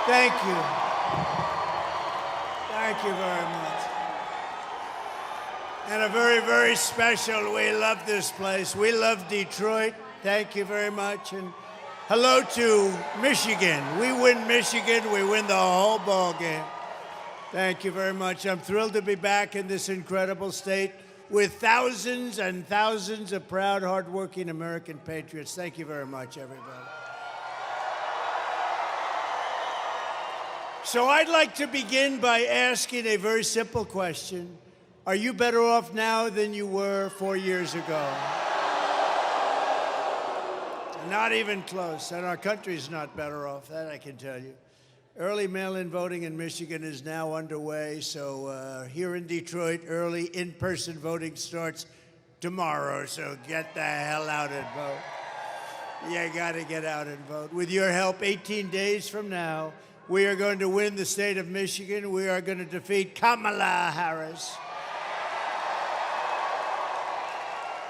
Thank you. Thank you very much. And a very, very special, we love this place. We love Detroit. Thank you very much. And hello to Michigan. We win Michigan, we win the whole ball game. Thank you very much. I'm thrilled to be back in this incredible state with thousands and thousands of proud, hardworking American patriots. Thank you very much, everybody. So I'd like to begin by asking a very simple question. Are you better off now than you were 4 years ago? Not even close. And our country's not better off, that I can tell you. Early mail-in voting in Michigan is now underway. So here in Detroit, early in-person voting starts tomorrow. So get the hell out and vote. You got to get out and vote. With your help, 18 days from now, we are going to win the state of Michigan. We are going to defeat Kamala Harris.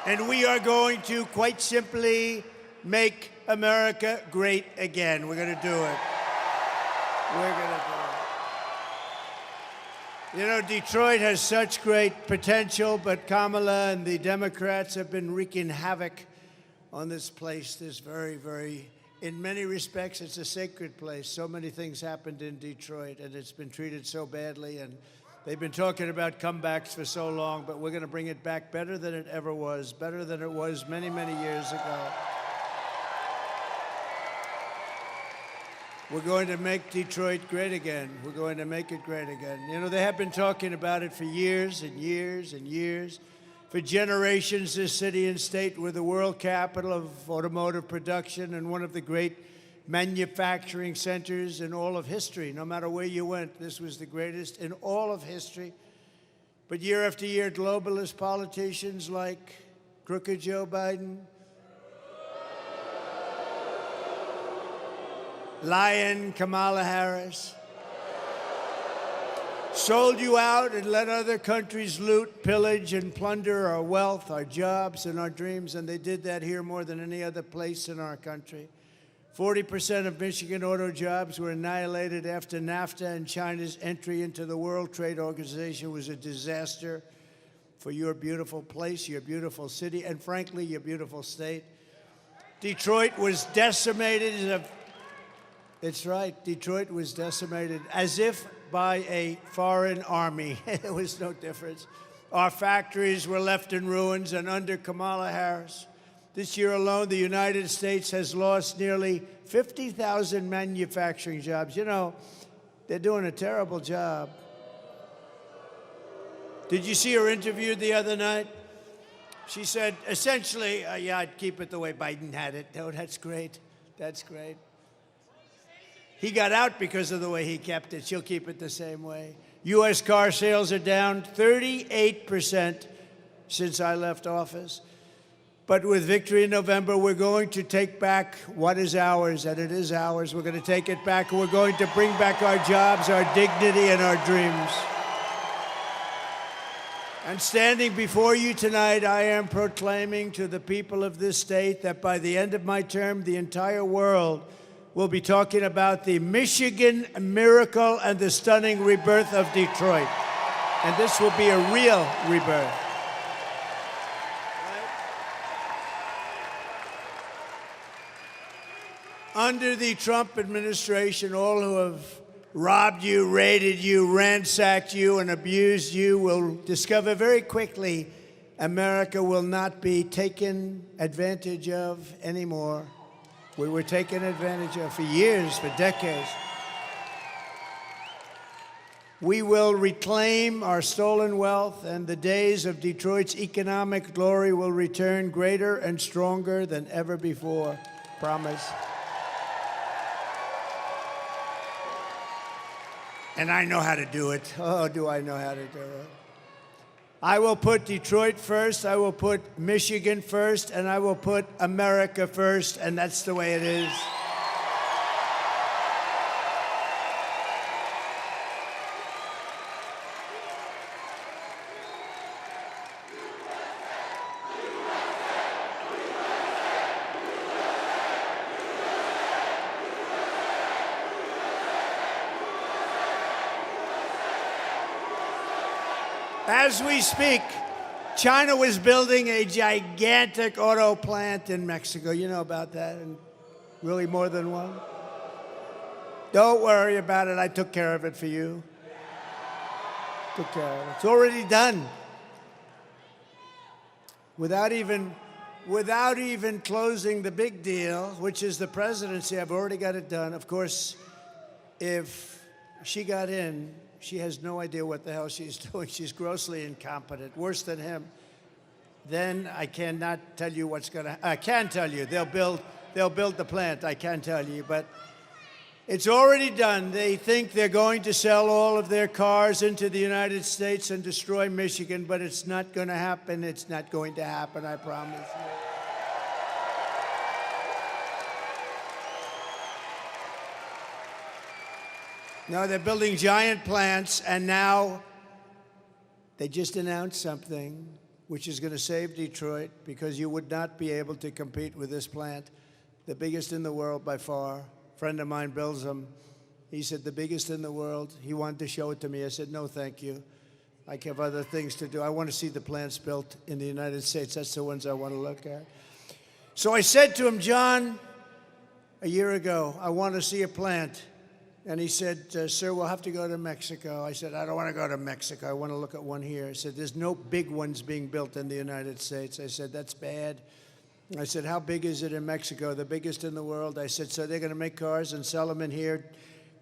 And we are going to, quite simply, make America great again. We're going to do it. We're going to do it. You know, Detroit has such great potential, but Kamala and the Democrats have been wreaking havoc on this place. This very, very, in many respects, it's a sacred place. So many things happened in Detroit, and it's been treated so badly. And they've been talking about comebacks for so long, but we're going to bring it back better than it ever was, better than it was many, many years ago. We're going to make Detroit great again. We're going to make it great again. You know, they have been talking about it for years and years and years. For generations, this city and state were the world capital of automotive production and one of the great manufacturing centers in all of history. No matter where you went, this was the greatest in all of history. But year after year, globalist politicians like crooked Joe Biden, lying Kamala Harris, sold you out and let other countries loot, pillage, and plunder our wealth, our jobs, and our dreams. And they did that here more than any other place in our country. 40% of Michigan auto jobs were annihilated after NAFTA, and China's entry into the World Trade Organization was a disaster for your beautiful place, your beautiful city, and frankly, your beautiful state. Detroit was decimated. It's right, Detroit was decimated as if by a foreign army. There was no difference. Our factories were left in ruins, and under Kamala Harris, this year alone, the United States has lost nearly 50,000 manufacturing jobs. You know, they're doing a terrible job. Did you see her interviewed the other night? She said, essentially, yeah, I'd keep it the way Biden had it. Oh, that's great. That's great. He got out because of the way he kept it. She'll keep it the same way. U.S. car sales are down 38% since I left office. But with victory in November, we're going to take back what is ours, and it is ours. We're going to take it back, and we're going to bring back our jobs, our dignity, and our dreams. And standing before you tonight, I am proclaiming to the people of this state that by the end of my term, the entire world will be talking about the Michigan miracle and the stunning rebirth of Detroit. And this will be a real rebirth. Under the Trump administration, all who have robbed you, raided you, ransacked you, and abused you will discover very quickly America will not be taken advantage of anymore. We were taken advantage of for years, for decades. We will reclaim our stolen wealth, and the days of Detroit's economic glory will return greater and stronger than ever before. Promise. And I know how to do it. Oh, do I know how to do it? I will put Detroit first, I will put Michigan first, and I will put America first, and that's the way it is. As we speak, China was building a gigantic auto plant in Mexico. You know about that, and really more than one. Don't worry about it. I took care of it for you. Took care of it. It's already done. Without even closing the big deal, which is the presidency, I've already got it done. Of course, if she got in, she has no idea what the hell she's doing. She's grossly incompetent, worse than him. Then I cannot tell you what's going to. I can tell you they'll build the plant. I can tell you, but it's already done. They think they're going to sell all of their cars into the United States and destroy Michigan, but it's not going to happen. It's not going to happen. I promise you. No, they're building giant plants, and now they just announced something which is going to save Detroit, because you would not be able to compete with this plant, the biggest in the world by far. A friend of mine builds them. He said, the biggest in the world. He wanted to show it to me. I said, no, thank you. I have other things to do. I want to see the plants built in the United States. That's the ones I want to look at. So I said to him, John, a year ago, I want to see a plant. And he said, sir, we'll have to go to Mexico. I said, I don't want to go to Mexico. I want to look at one here. He said, there's no big ones being built in the United States. I said, that's bad. I said, how big is it in Mexico? The biggest in the world. I said, so they're going to make cars and sell them in here.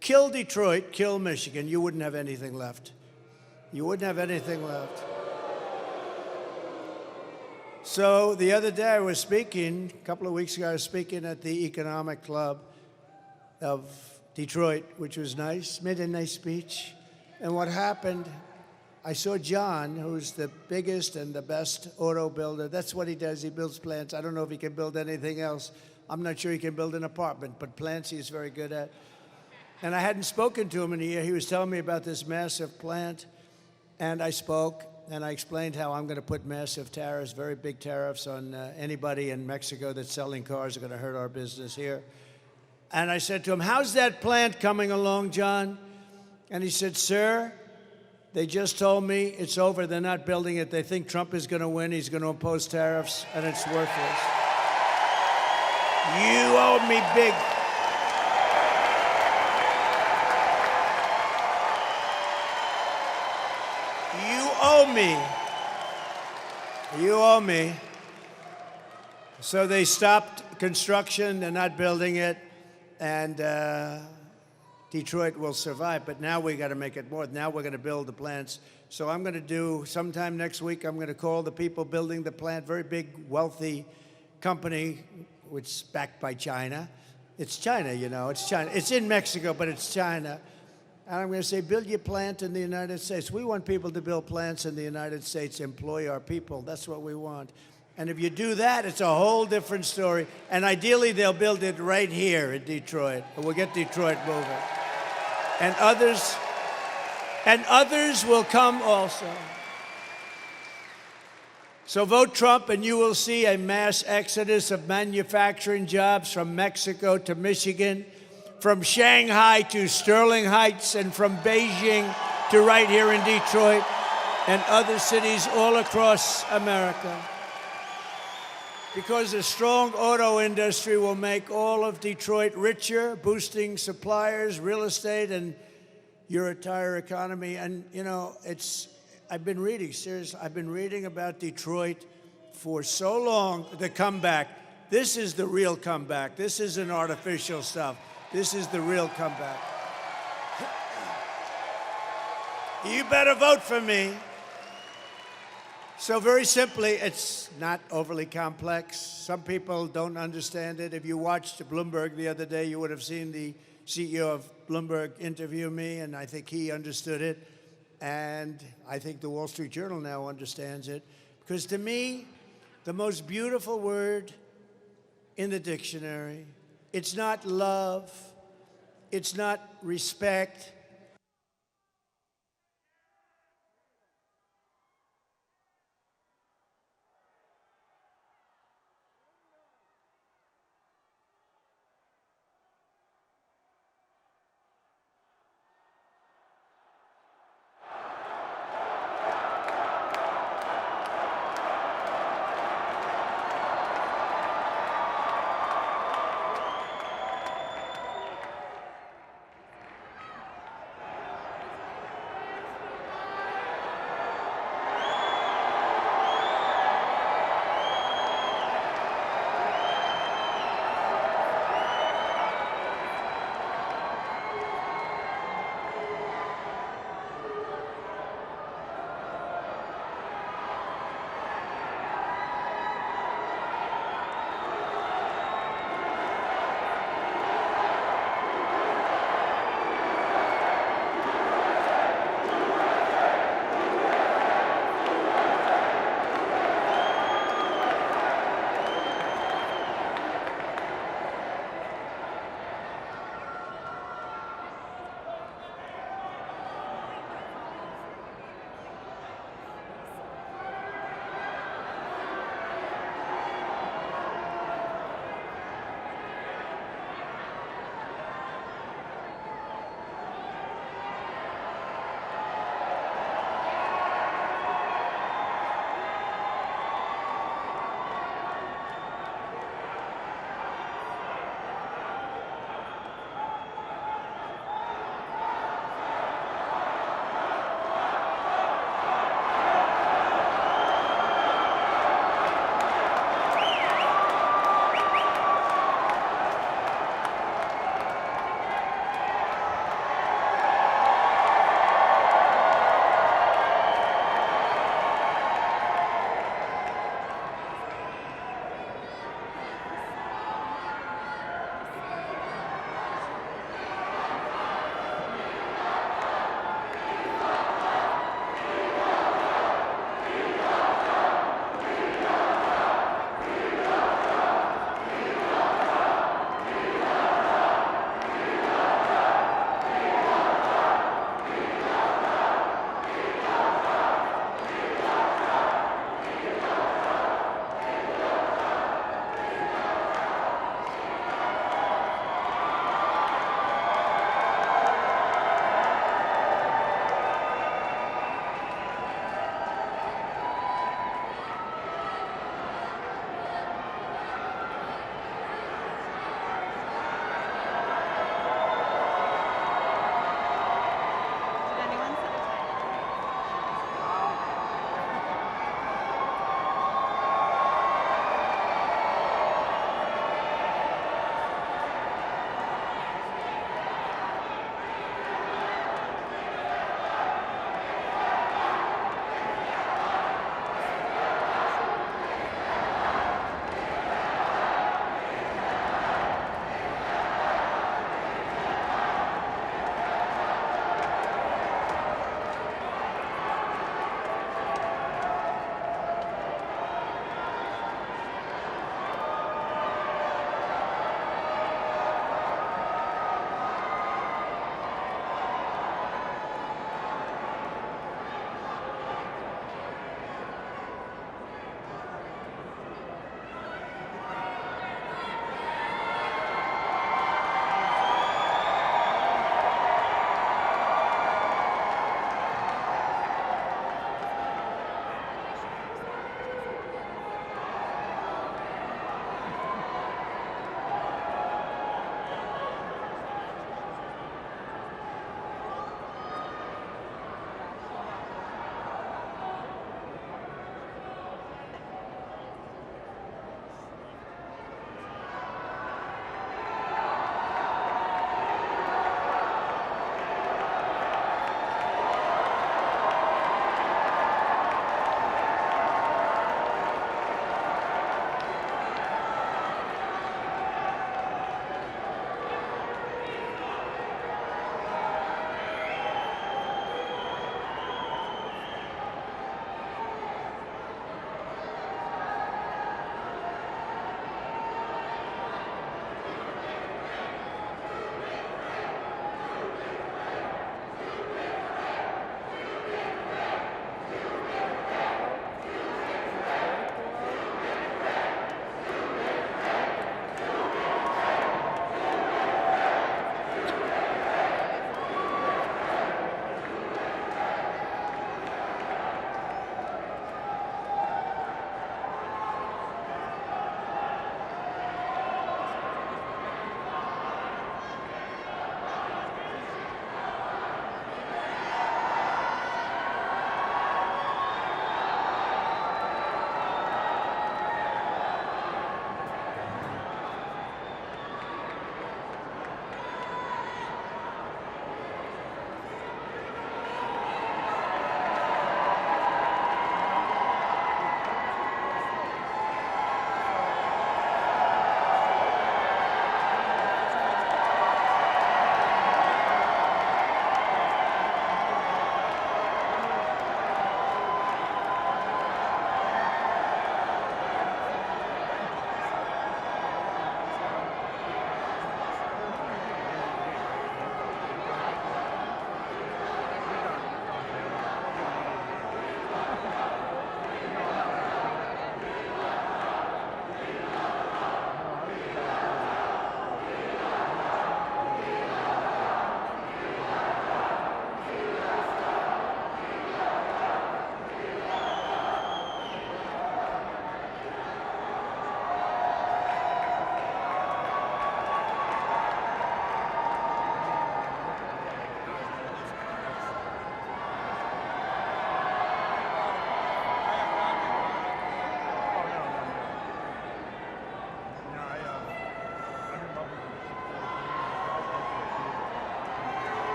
Kill Detroit, kill Michigan. You wouldn't have anything left. You wouldn't have anything left. So the other day I was speaking, a couple of weeks ago, I was speaking at the Economic Club of Detroit, which was nice, made a nice speech. And what happened, I saw John, who's the biggest and the best auto builder. That's what he does. He builds plants. I don't know if he can build anything else. I'm not sure he can build an apartment, but plants he's very good at. And I hadn't spoken to him in a year. He was telling me about this massive plant. And I spoke, and I explained how I'm going to put massive tariffs, very big tariffs on anybody in Mexico that's selling cars are going to hurt our business here. And I said to him, how's that plant coming along, John? And he said, sir, they just told me it's over. They're not building it. They think Trump is going to win. He's going to impose tariffs, and it's worthless. You owe me big. You owe me. You owe me. So they stopped construction. They're not building it. And Detroit will survive, but now we got to make it more. Now we're going to build the plants. So I'm going to do, sometime next week, I'm going to call the people building the plant, very big, wealthy company, which is backed by China. It's China, you know, it's China. It's in Mexico, but it's China. And I'm going to say, build your plant in the United States. We want people to build plants in the United States, employ our people. That's what we want. And if you do that, it's a whole different story. And ideally, they'll build it right here in Detroit. And we'll get Detroit moving. And others will come also. So vote Trump, and you will see a mass exodus of manufacturing jobs from Mexico to Michigan, from Shanghai to Sterling Heights, and from Beijing to right here in Detroit and other cities all across America. Because a strong auto industry will make all of Detroit richer, boosting suppliers, real estate, and your entire economy. And, you know, I've been reading about Detroit for so long, the comeback. This is the real comeback. This isn't artificial stuff. This is the real comeback. You better vote for me. So very simply, it's not overly complex. Some people don't understand it. If you watched Bloomberg the other day, you would have seen the CEO of Bloomberg interview me, and I think he understood it. And I think the Wall Street Journal now understands it. Because to me, the most beautiful word in the dictionary, it's not love, it's not respect,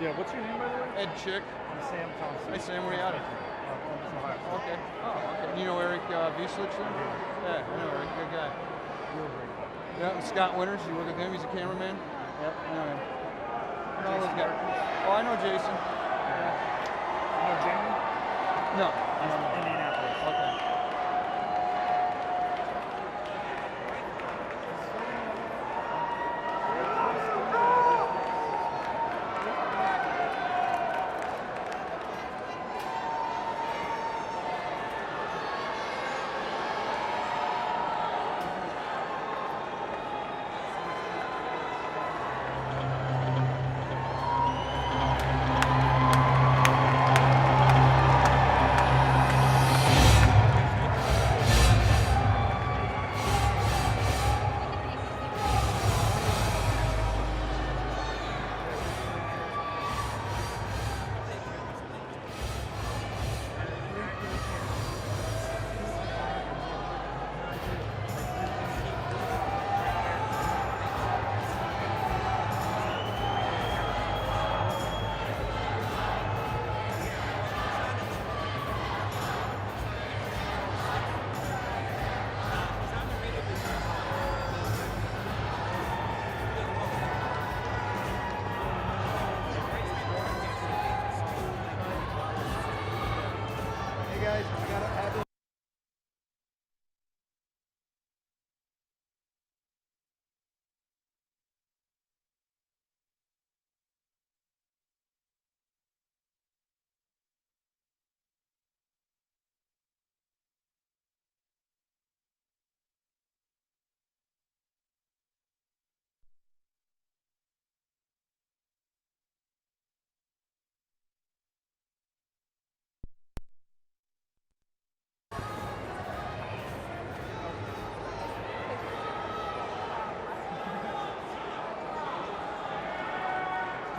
Yeah, what's your name, by the way? Ed Chick. I'm Sam Thompson. Hey, Sam, where are you out of? Columbus, Ohio. Okay. Oh, okay. You know Eric Wieslich then? Yeah, I know Eric. Good guy. Real great. Yeah, Scott Winters. You work with him? He's a cameraman? Yep, I know him. I know those guys. Oh, I know Jason. Yeah. You know Jamie? No. He's from Indianapolis. Okay. Hey guys, I gotta have it.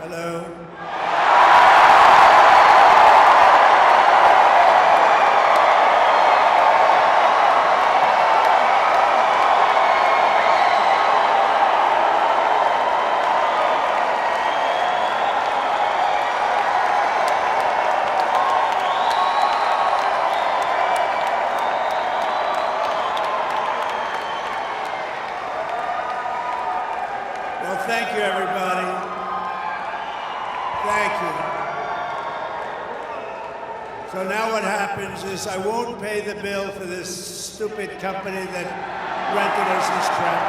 Hello. Well, thank you, everybody. Thank you. So now what happens is I won't pay the bill for this stupid company that rented us this crap.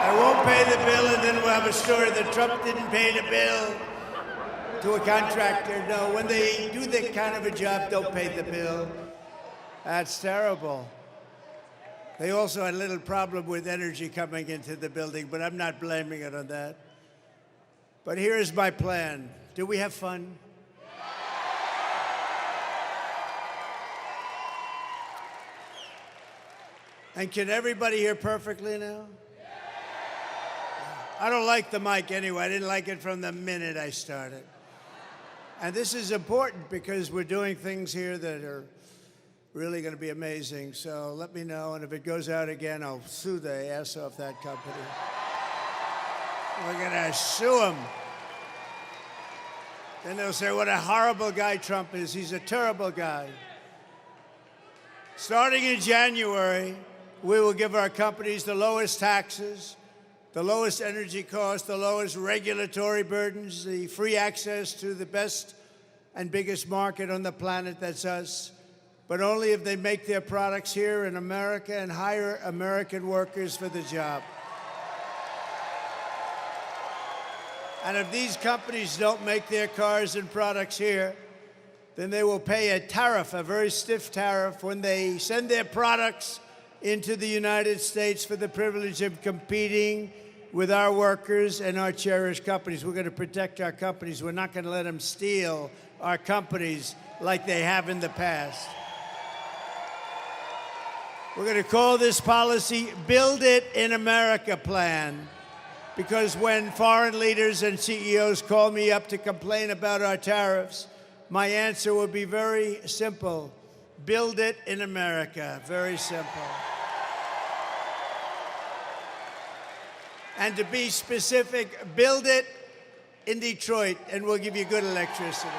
I won't pay the bill, and then we'll have a story that Trump didn't pay the bill to a contractor. No, when they do that kind of a job, don't pay the bill. That's terrible. They also had a little problem with energy coming into the building, but I'm not blaming it on that. But here is my plan. Do we have fun? And can everybody hear perfectly now? I don't like the mic anyway. I didn't like it from the minute I started. And this is important because we're doing things here that are really going to be amazing. So let me know, and if it goes out again, I'll sue the ass off that company. We're going to sue him. Then they'll say, what a horrible guy Trump is. He's a terrible guy. Starting in January, we will give our companies the lowest taxes, the lowest energy costs, the lowest regulatory burdens, the free access to the best and biggest market on the planet, that's us, but only if they make their products here in America and hire American workers for the job. And if these companies don't make their cars and products here, then they will pay a tariff, a very stiff tariff, when they send their products into the United States for the privilege of competing with our workers and our cherished companies. We're going to protect our companies. We're not going to let them steal our companies like they have in the past. We're going to call this policy Build It in America Plan, because when foreign leaders and CEOs call me up to complain about our tariffs, my answer will be very simple. Build it in America. Very simple. And to be specific, build it in Detroit, and we'll give you good electricity.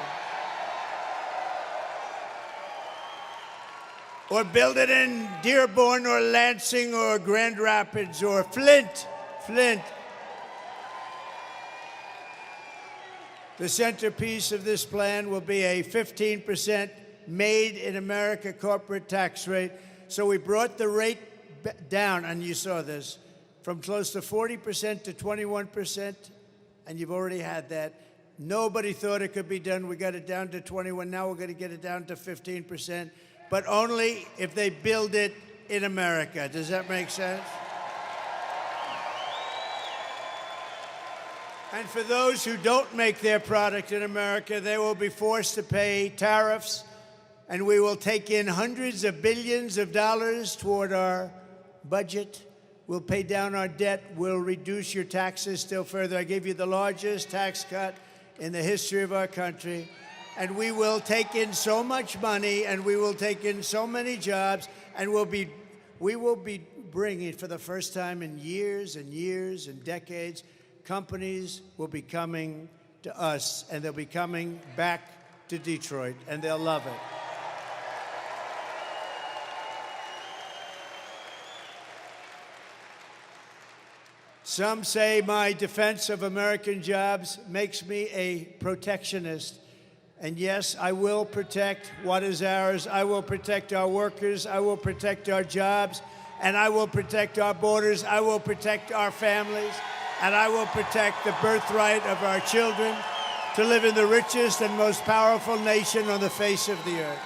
Or build it in Dearborn or Lansing or Grand Rapids or Flint. The centerpiece of this plan will be a 15% made in America corporate tax rate. So we brought the rate down, and you saw this, from close to 40% to 21%, and you've already had that. Nobody thought it could be done. We got it down to 21. Now we're going to get it down to 15%, but only if they build it in America. Does that make sense? And for those who don't make their product in America, they will be forced to pay tariffs, and we will take in hundreds of billions of dollars toward our budget. We'll pay down our debt. We'll reduce your taxes still further. I gave you the largest tax cut in the history of our country. And we will take in so much money, and we will take in so many jobs, and we will be bringing, for the first time in years and years and decades, companies will be coming to us, and they'll be coming back to Detroit, and they'll love it. Some say my defense of American jobs makes me a protectionist. And yes, I will protect what is ours. I will protect our workers. I will protect our jobs. And I will protect our borders. I will protect our families. And I will protect the birthright of our children to live in the richest and most powerful nation on the face of the earth.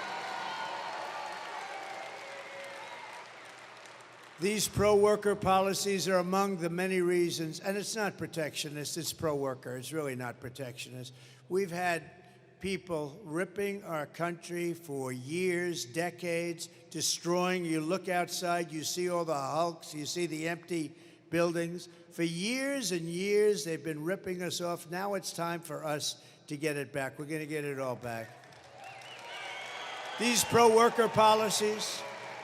These pro-worker policies are among the many reasons, and it's not protectionist, it's pro-worker. It's really not protectionist. We've had people ripping our country for years, decades, destroying. You look outside, you see all the hulks, you see the empty buildings. For years and years, they've been ripping us off. Now it's time for us to get it back. We're going to get it all back. These pro-worker policies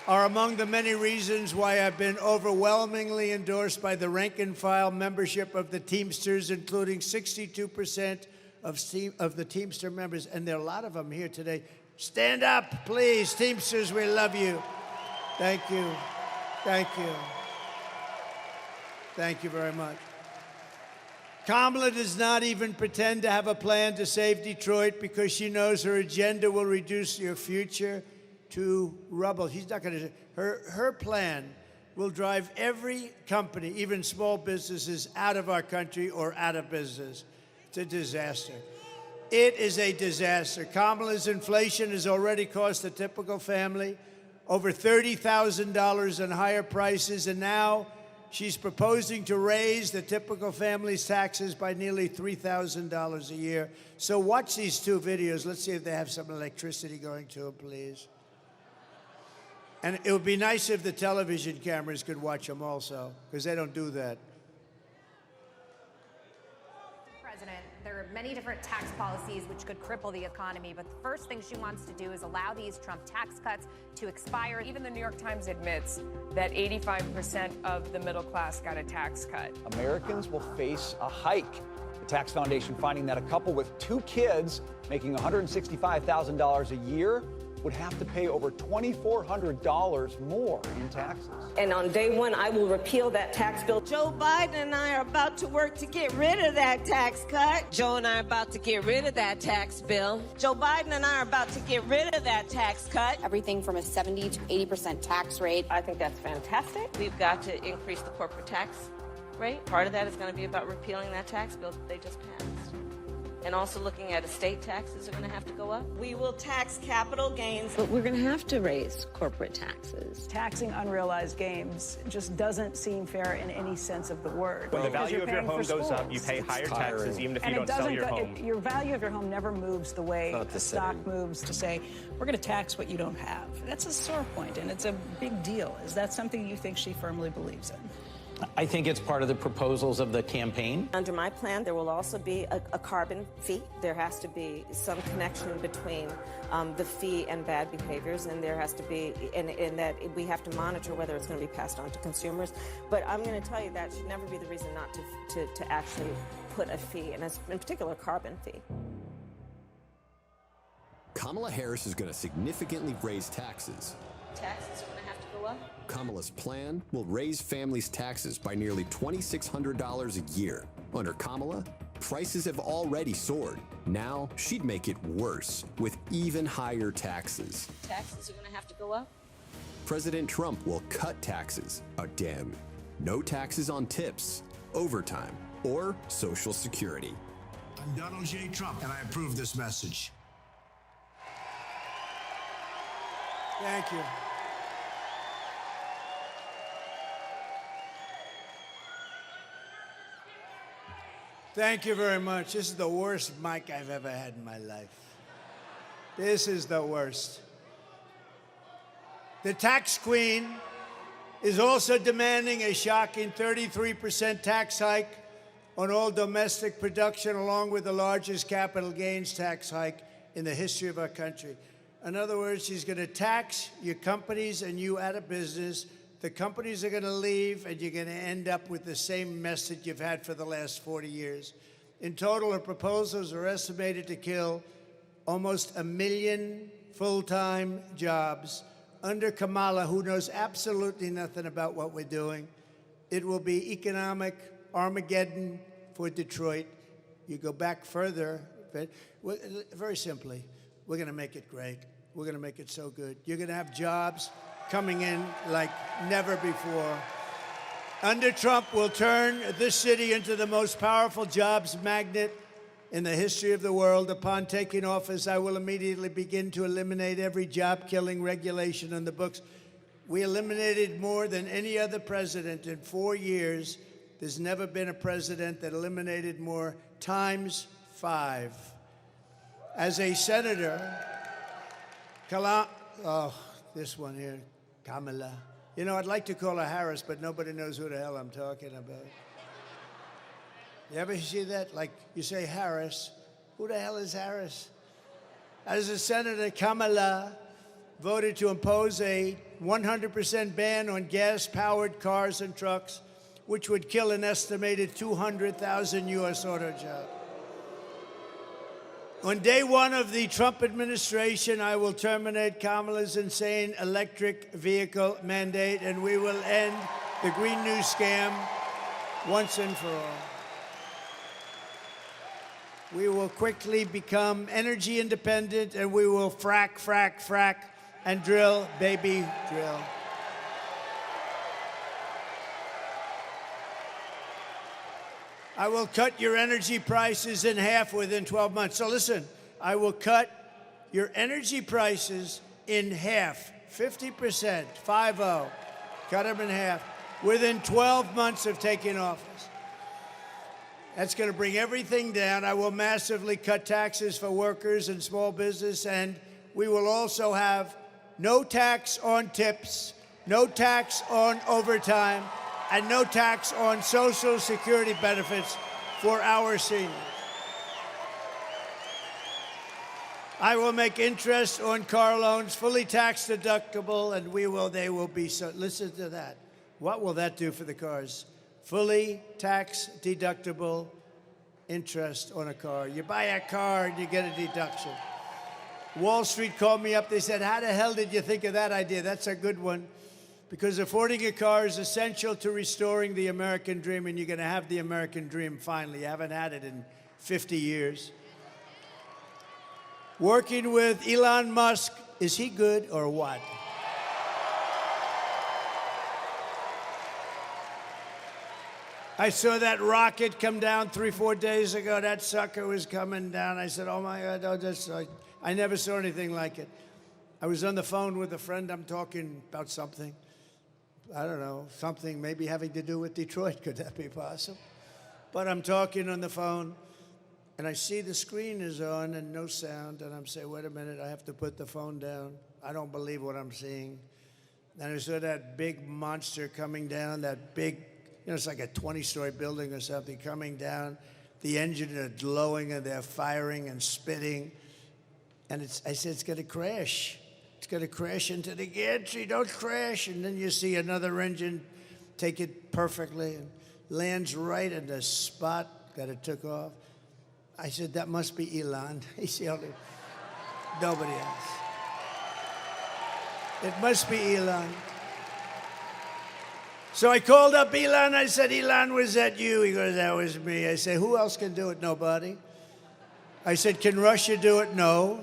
are among the many reasons why I've been overwhelmingly endorsed by the rank-and-file membership of the Teamsters, including 62% of the Teamster members, and there are a lot of them here today. Stand up, please. Teamsters, we love you. Thank you. Thank you. Thank you very much. Kamala does not even pretend to have a plan to save Detroit because she knows her agenda will reduce your future to rubble. She's not going to. Her plan will drive every company, even small businesses, out of our country or out of business. It's a disaster. It is a disaster. Kamala's inflation has already cost a typical family over $30,000 in higher prices, and now she's proposing to raise the typical family's taxes by nearly $3,000 a year. So watch these two videos. Let's see if they have some electricity going to them, please. And it would be nice if the television cameras could watch them also, because they don't do that. President, there are many different tax policies which could cripple the economy, but the first thing she wants to do is allow these Trump tax cuts to expire. Even the New York Times admits that 85% of the middle class got a tax cut. Americans will face a hike. The Tax Foundation finding that a couple with 2 kids making $165,000 a year would have to pay over $2,400 more in taxes. And on day one, I will repeal that tax bill. Joe Biden and I are about to work to get rid of that tax cut. Joe and I are about to get rid of that tax bill. Joe Biden and I are about to get rid of that tax cut. Everything from a 70 to 80% tax rate. I think that's fantastic. We've got to increase the corporate tax rate. Part of that is going to be about repealing that tax bill that they just passed. And also looking at estate taxes are going to have to go up. We will tax capital gains. But we're going to have to raise corporate taxes. Taxing unrealized gains just doesn't seem fair in any sense of the word. When the value of your home goes up, you pay higher taxes even if you don't sell your home. Your value of your home never moves the way the stock moves to say, we're going to tax what you don't have. That's a sore point, and it's a big deal. Is that something you think she firmly believes in? I think it's part of the proposals of the campaign. Under my plan, there will also be a carbon fee. There has to be some connection between the fee and bad behaviors, and there has to be, and that we have to monitor whether it's going to be passed on to consumers. But I'm going to tell you that should never be the reason not to actually put a fee, and in particular, a carbon fee. Kamala Harris is going to significantly raise taxes. Taxes are going to have to go up. Kamala's plan will raise families' taxes by nearly $2,600 a year. Under Kamala, prices have already soared. Now she'd make it worse with even higher taxes. Taxes are going to have to go up. President Trump will cut taxes again. No taxes on tips, overtime, or Social Security. I'm Donald J. Trump, and I approve this message. Thank you. Thank you very much. This is the worst mic I've ever had in my life. This is the worst. The tax queen is also demanding a shocking 33% tax hike on all domestic production, along with the largest capital gains tax hike in the history of our country. In other words, she's going to tax your companies and you out of business. The companies are going to leave, and you're going to end up with the same mess that you've had for the last 40 years. In total, her proposals are estimated to kill almost 1 million full-time jobs. Under Kamala, who knows absolutely nothing about what we're doing, it will be economic Armageddon for Detroit. You go back further, but very simply, we're going to make it great. We're going to make it so good. You're going to have jobs coming in like never before. Under Trump, we'll turn this city into the most powerful jobs magnet in the history of the world. Upon taking office, I will immediately begin to eliminate every job-killing regulation on the books. We eliminated more than any other president in 4 years. There's never been a president that eliminated more, times 5. As a senator, this one here, Kamala. You know, I'd like to call her Harris, but nobody knows who the hell I'm talking about. You ever see that? Like, you say Harris. Who the hell is Harris? As a senator, Kamala voted to impose a 100% ban on gas-powered cars and trucks, which would kill an estimated 200,000 U.S. auto jobs. On day one of the Trump administration, I will terminate Kamala's insane electric vehicle mandate, and we will end the Green New scam once and for all. We will quickly become energy independent, and we will frack, frack, frack, and drill, baby, drill. I will cut your energy prices in half within 12 months. So listen, I will cut your energy prices in half, 50%, 5-0, cut them in half, within 12 months of taking office. That's going to bring everything down. I will massively cut taxes for workers and small business, and we will also have no tax on tips, no tax on overtime, and no tax on Social Security benefits for our seniors. I will make interest on car loans fully tax deductible, and they will be so. Listen to that. What will that do for the cars? Fully tax deductible interest on a car. You buy a car and you get a deduction. Wall Street called me up. They said, "How the hell did you think of that idea?" That's a good one. Because affording a car is essential to restoring the American dream, and you're going to have the American dream finally. You haven't had it in 50 years. Working with Elon Musk, is he good or what? I saw that rocket come down 3-4 days ago. That sucker was coming down. I said, oh my God, I never saw anything like it. I was on the phone with a friend. I'm talking about something. I don't know, something maybe having to do with Detroit. Could that be possible? But I'm talking on the phone, and I see the screen is on and no sound, and I'm saying, wait a minute, I have to put the phone down. I don't believe what I'm seeing. And I saw that big monster coming down, that big it's like a 20-story building or something coming down. The engine are glowing and they're firing and spitting. And I said, it's going to crash. It's going to crash into the gantry. Don't crash. And then you see another engine take it perfectly and lands right in the spot that it took off. I said, that must be Elon. He's the only, nobody else. It must be Elon. So I called up Elon. I said, Elon, was that you? He goes, that was me. I said, who else can do it? Nobody. I said, can Russia do it? No.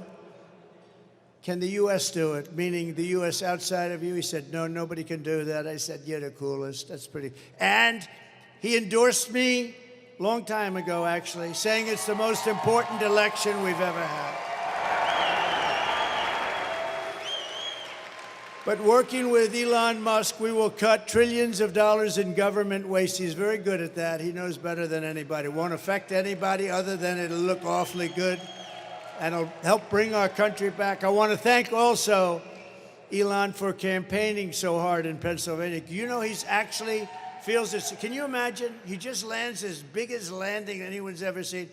Can the U.S. do it? Meaning the U.S. outside of you? He said, no, nobody can do that. I said, you're the coolest. That's pretty. And he endorsed me a long time ago, actually, saying it's the most important election we've ever had. But working with Elon Musk, we will cut trillions of dollars in government waste. He's very good at that. He knows better than anybody. It won't affect anybody other than it'll look awfully good. And it'll help bring our country back. I want to thank also Elon for campaigning so hard in Pennsylvania. You know, he's actually feels this. Can you imagine? He just lands his biggest landing anyone's ever seen.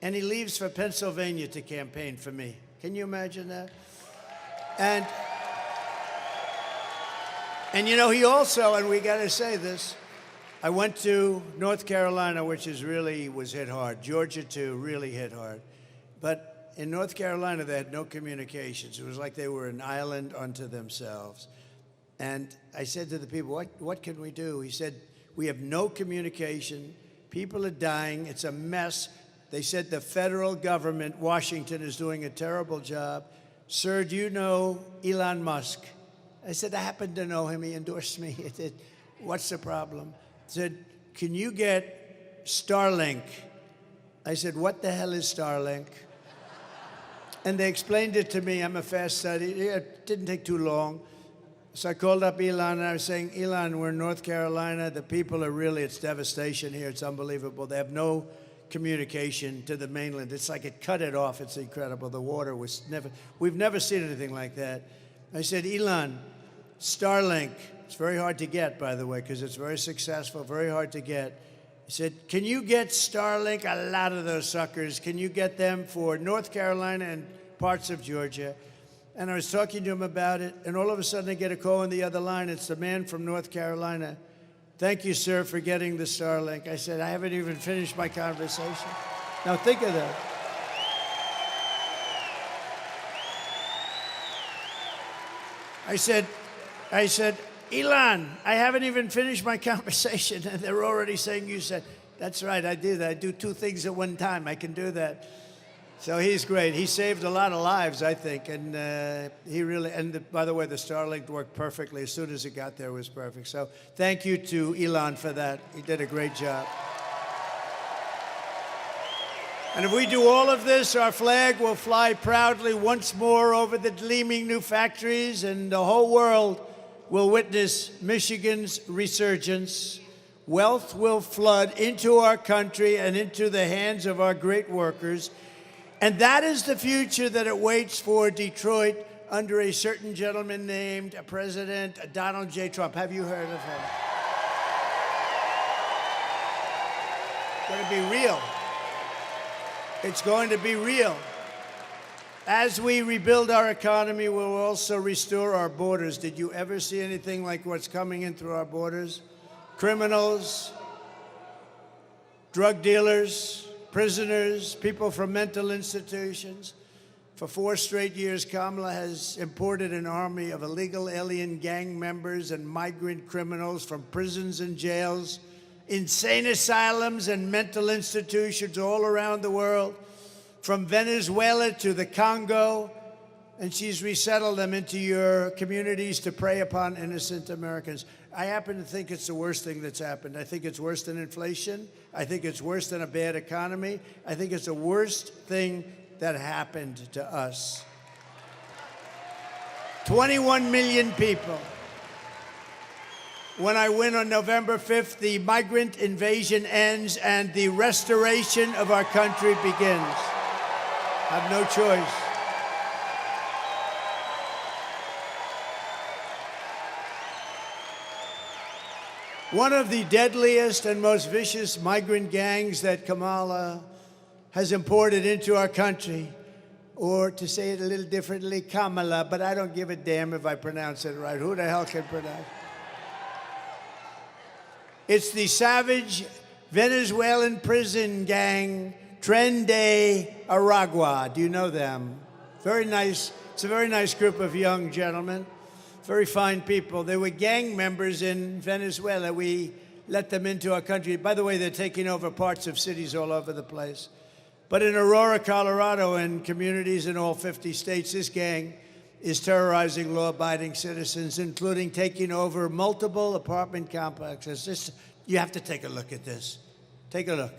And he leaves for Pennsylvania to campaign for me. Can you imagine that? And you know, he also, and we got to say this, I went to North Carolina, which was hit hard. Georgia, too, really hit hard. But in North Carolina, they had no communications. It was like they were an island unto themselves. And I said to the people, what can we do? He said, we have no communication. People are dying. It's a mess. They said the federal government, Washington, is doing a terrible job. Sir, do you know Elon Musk? I said, I happen to know him. He endorsed me. He said, what's the problem? He said, can you get Starlink? I said, what the hell is Starlink? And they explained it to me. I'm a fast study. It didn't take too long. So I called up Elon, and I was saying, Elon, we're in North Carolina. The people are really, it's devastation here. It's unbelievable. They have no communication to the mainland. It's like it cut it off. It's incredible. The water was we've never seen anything like that. I said, Elon, Starlink, it's very hard to get, by the way, because it's very successful, very hard to get. He said, can you get Starlink, a lot of those suckers, can you get them for North Carolina and parts of Georgia? And I was talking to him about it, and all of a sudden I get a call on the other line. It's the man from North Carolina. Thank you, sir, for getting the Starlink. I said, I haven't even finished my conversation. Now think of that. I said, Elon, I haven't even finished my conversation, and they're already saying you said, that's right, I do that. I do two things at one time. I can do that. So he's great. He saved a lot of lives, I think, and he really, by the way, the Starlink worked perfectly. As soon as it got there, it was perfect. So thank you to Elon for that. He did a great job. And if we do all of this, our flag will fly proudly once more over the gleaming new factories, and the whole world will witness Michigan's resurgence. Wealth will flood into our country and into the hands of our great workers. And that is the future that awaits for Detroit under a certain gentleman named President Donald J. Trump. Have you heard of him? It's going to be real. It's going to be real. As we rebuild our economy, we'll also restore our borders. Did you ever see anything like what's coming in through our borders? Criminals, drug dealers, prisoners, people from mental institutions. For 4 straight years, Kamala has imported an army of illegal alien gang members and migrant criminals from prisons and jails, insane asylums and mental institutions all around the world, from Venezuela to the Congo, and she's resettled them into your communities to prey upon innocent Americans. I happen to think it's the worst thing that's happened. I think it's worse than inflation. I think it's worse than a bad economy. I think it's the worst thing that happened to us. 21 million people. When I win on November 5th, the migrant invasion ends and the restoration of our country begins. I have no choice. One of the deadliest and most vicious migrant gangs that Kamala has imported into our country, or to say it a little differently, Kamala, but I don't give a damn if I pronounce it right. Who the hell can pronounce? It's the savage Venezuelan prison gang, Tren de Aragua. Do you know them? Very nice. It's a very nice group of young gentlemen. Very fine people. They were gang members in Venezuela. We let them into our country. By the way, they're taking over parts of cities all over the place. But in Aurora, Colorado, and communities in all 50 states, this gang is terrorizing law-abiding citizens, including taking over multiple apartment complexes. You have to take a look at this. Take a look.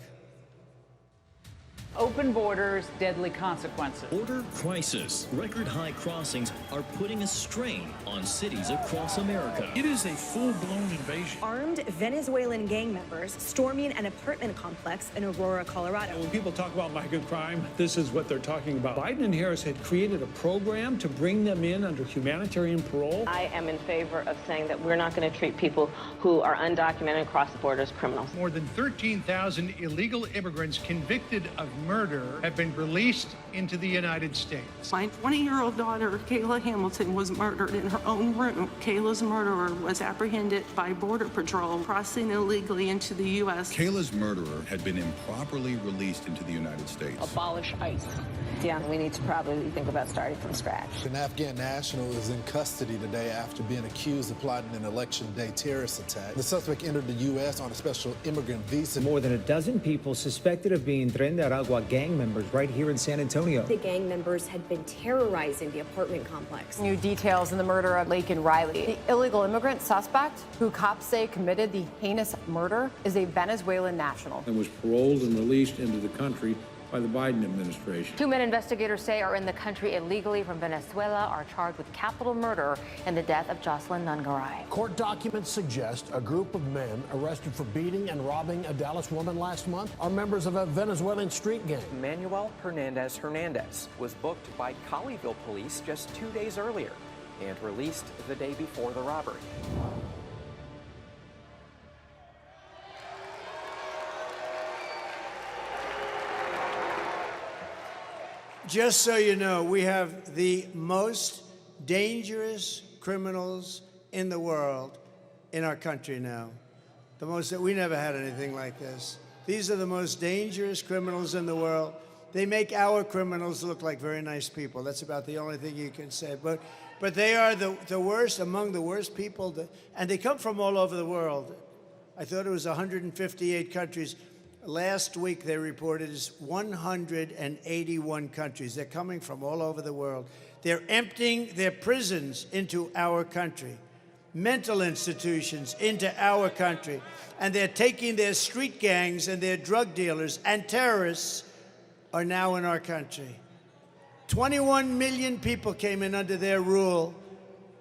Open borders, deadly consequences. Border crisis. Record high crossings are putting a strain on cities across America. It is a full-blown invasion. Armed Venezuelan gang members storming an apartment complex in Aurora, Colorado. When people talk about migrant crime, this is what they're talking about. Biden and Harris had created a program to bring them in under humanitarian parole. I am in favor of saying that we're not going to treat people who are undocumented across the border as criminals. More than 13,000 illegal immigrants convicted of murder have been released into the United States. My 20-year-old daughter, Kayla Hamilton, was murdered in her own room. Kayla's murderer was apprehended by Border Patrol crossing illegally into the U.S. Kayla's murderer had been improperly released into the United States. Abolish ICE. Yeah, we need to probably think about starting from scratch. An Afghan national is in custody today after being accused of plotting an election day terrorist attack. The suspect entered the U.S. on a special immigrant visa. More than a dozen people suspected of being Tren de Aragua gang members right here in San Antonio. The gang members had been terrorizing the apartment complex. New details in the murder of Laken Riley. The illegal immigrant suspect, who cops say committed the heinous murder, is a Venezuelan national. And was paroled and released into the country by the Biden administration. Two men investigators say are in the country illegally from Venezuela are charged with capital murder in the death of Jocelyn Nungaray. Court documents suggest a group of men arrested for beating and robbing a Dallas woman last month are members of a Venezuelan street gang. Manuel Hernandez was booked by Colleyville police just 2 days earlier and released the day before the robbery. Just so you know, we have the most dangerous criminals in the world in our country now. We never had anything like this. These are the most dangerous criminals in the world. They make our criminals look like very nice people. That's about the only thing you can say. But they are the worst, among the worst people, and they come from all over the world. I thought it was 158 countries. Last week, they reported is 181 countries. They're coming from all over the world. They're emptying their prisons into our country, mental institutions into our country, and they're taking their street gangs and their drug dealers and terrorists are now in our country. 21 million people came in under their rule,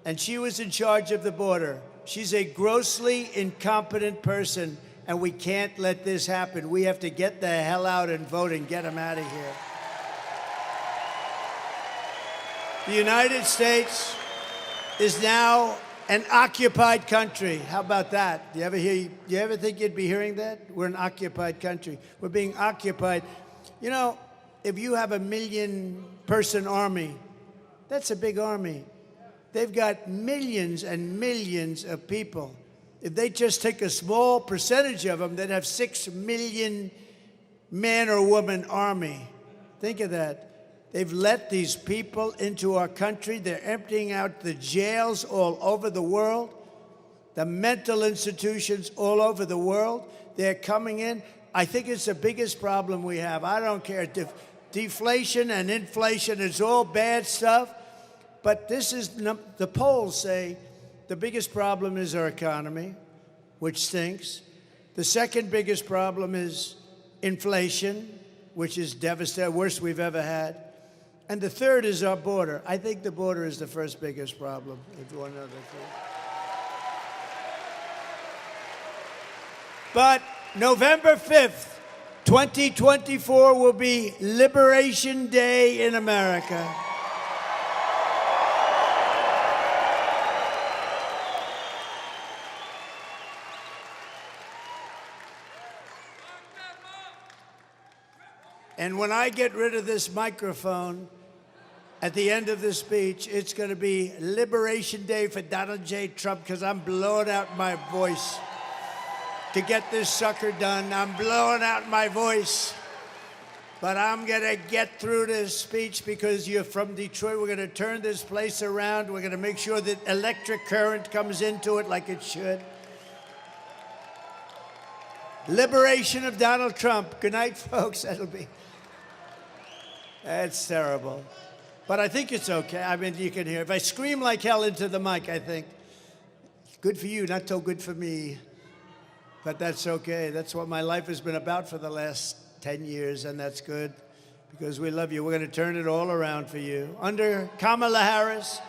and she was in charge of the border. She's a grossly incompetent person, and we can't let this happen. We have to get the hell out and vote and get them out of here. The United States is now an occupied country. How about that? You ever think you'd be hearing that? We're an occupied country. We're being occupied. You know, if you have a 1 million-person army, that's a big army. They've got millions and millions of people. If they just take a small percentage of them, they'd have 6 million man or woman army. Think of that. They've let these people into our country. They're emptying out the jails all over the world, the mental institutions all over the world. They're coming in. I think it's the biggest problem we have. I don't care. Deflation and inflation is all bad stuff. But this is, the polls say, the biggest problem is our economy, which stinks. The second biggest problem is inflation, which is devastating, worst we've ever had. And the third is our border. I think the border is the first biggest problem, if you want to know the truth. But November 5th, 2024 will be Liberation Day in America. And when I get rid of this microphone at the end of this speech, it's going to be Liberation Day for Donald J. Trump, because I'm blowing out my voice to get this sucker done. I'm blowing out my voice. But I'm going to get through this speech because you're from Detroit. We're going to turn this place around. We're going to make sure that electric current comes into it like it should. Liberation of Donald Trump. Good night, folks. That's terrible. But I think it's okay. I mean, you can hear. If I scream like hell into the mic, I think, good for you, not so good for me. But that's okay. That's what my life has been about for the last 10 years, and that's good because we love you. We're going to turn it all around for you. Under Kamala Harris,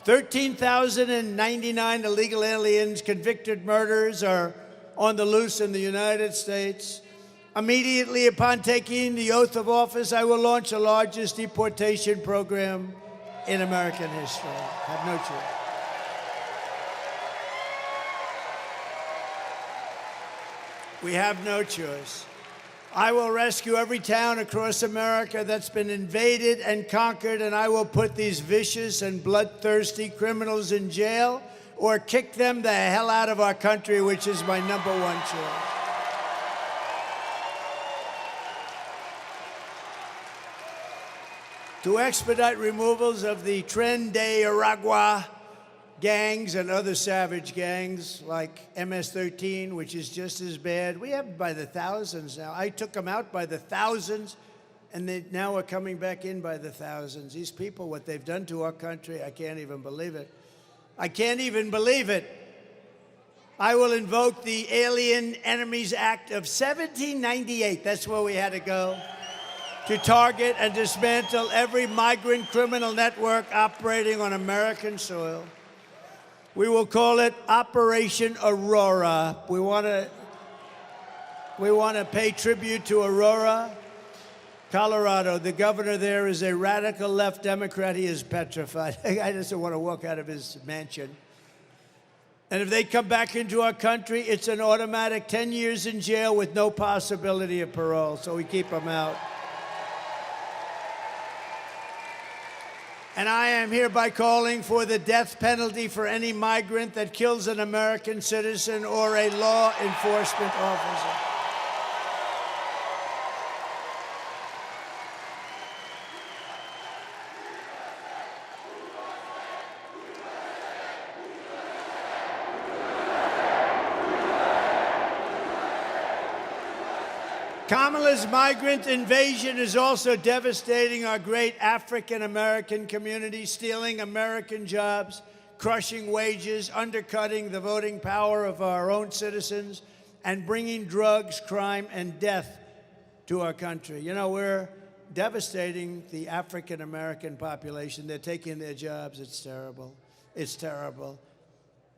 13,099 illegal aliens, convicted murderers are on the loose in the United States. Immediately upon taking the oath of office, I will launch the largest deportation program in American history. Have no choice. We have no choice. I will rescue every town across America that's been invaded and conquered, and I will put these vicious and bloodthirsty criminals in jail or kick them the hell out of our country, which is my #1 choice. To expedite removals of the Tren de Aragua gangs and other savage gangs like MS-13, which is just as bad. We have by the thousands now. I took them out by the thousands, and they now are coming back in by the thousands. These people, what they've done to our country, I can't even believe it. I can't even believe it. I will invoke the Alien Enemies Act of 1798. That's where we had to go. To target and dismantle every migrant criminal network operating on American soil. We will call it Operation Aurora. We want to pay tribute to Aurora, Colorado. The governor there is a radical left Democrat. He is petrified. I just don't want to walk out of his mansion. And if they come back into our country, it's an automatic 10 years in jail with no possibility of parole. So we keep them out. And I am hereby calling for the death penalty for any migrant that kills an American citizen or a law enforcement officer. Kamala's migrant invasion is also devastating our great African-American community, stealing American jobs, crushing wages, undercutting the voting power of our own citizens, and bringing drugs, crime, and death to our country. You know, we're devastating the African-American population. They're taking their jobs. It's terrible. It's terrible.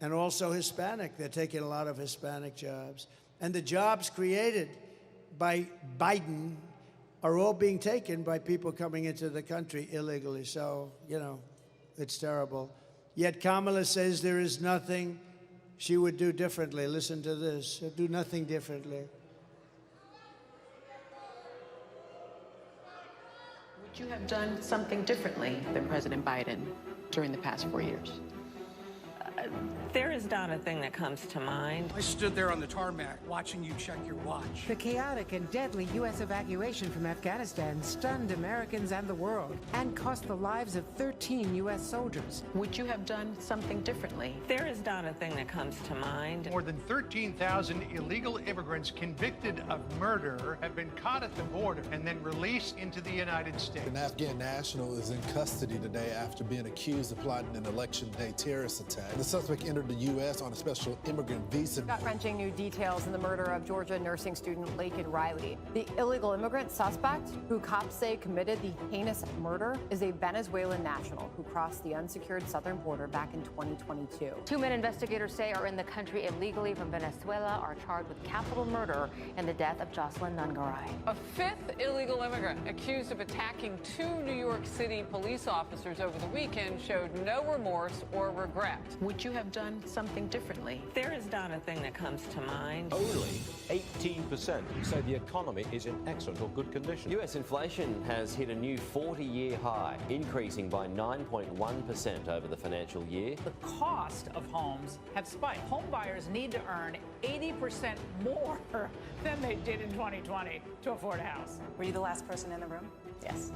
And also Hispanic. They're taking a lot of Hispanic jobs. And the jobs created by Biden are all being taken by people coming into the country illegally. So, you know, it's terrible. Yet Kamala says there is nothing she would do differently. Listen to this. She'll do nothing differently. Would you have done something differently than President Biden during the past 4 years? There is not a thing that comes to mind. I stood there on the tarmac watching you check your watch. The chaotic and deadly U.S. evacuation from Afghanistan stunned Americans and the world and cost the lives of 13 U.S. soldiers. Would you have done something differently? There is not a thing that comes to mind. More than 13,000 illegal immigrants convicted of murder have been caught at the border and then released into the United States. An Afghan national is in custody today after being accused of plotting an election day terrorist attack. The suspect entered the U.S. on a special immigrant visa. Gut-wrenching new details in the murder of Georgia nursing student Laken Riley. The illegal immigrant suspect, who cops say committed the heinous murder, is a Venezuelan national who crossed the unsecured southern border back in 2022. 2 men investigators say are in the country illegally from Venezuela are charged with capital murder in the death of Jocelyn Nungaray. A 5th illegal immigrant accused of attacking 2 New York City police officers over the weekend showed no remorse or regret. Would you have done done something differently. There is not a thing that comes to mind. Only 18% say the economy is in excellent or good condition. U.S. inflation has hit a new 40-year high, increasing by 9.1% over the financial year. The cost of homes have spiked. Home buyers need to earn 80% more than they did in 2020 to afford a house. Were you the last person in the room? Yes.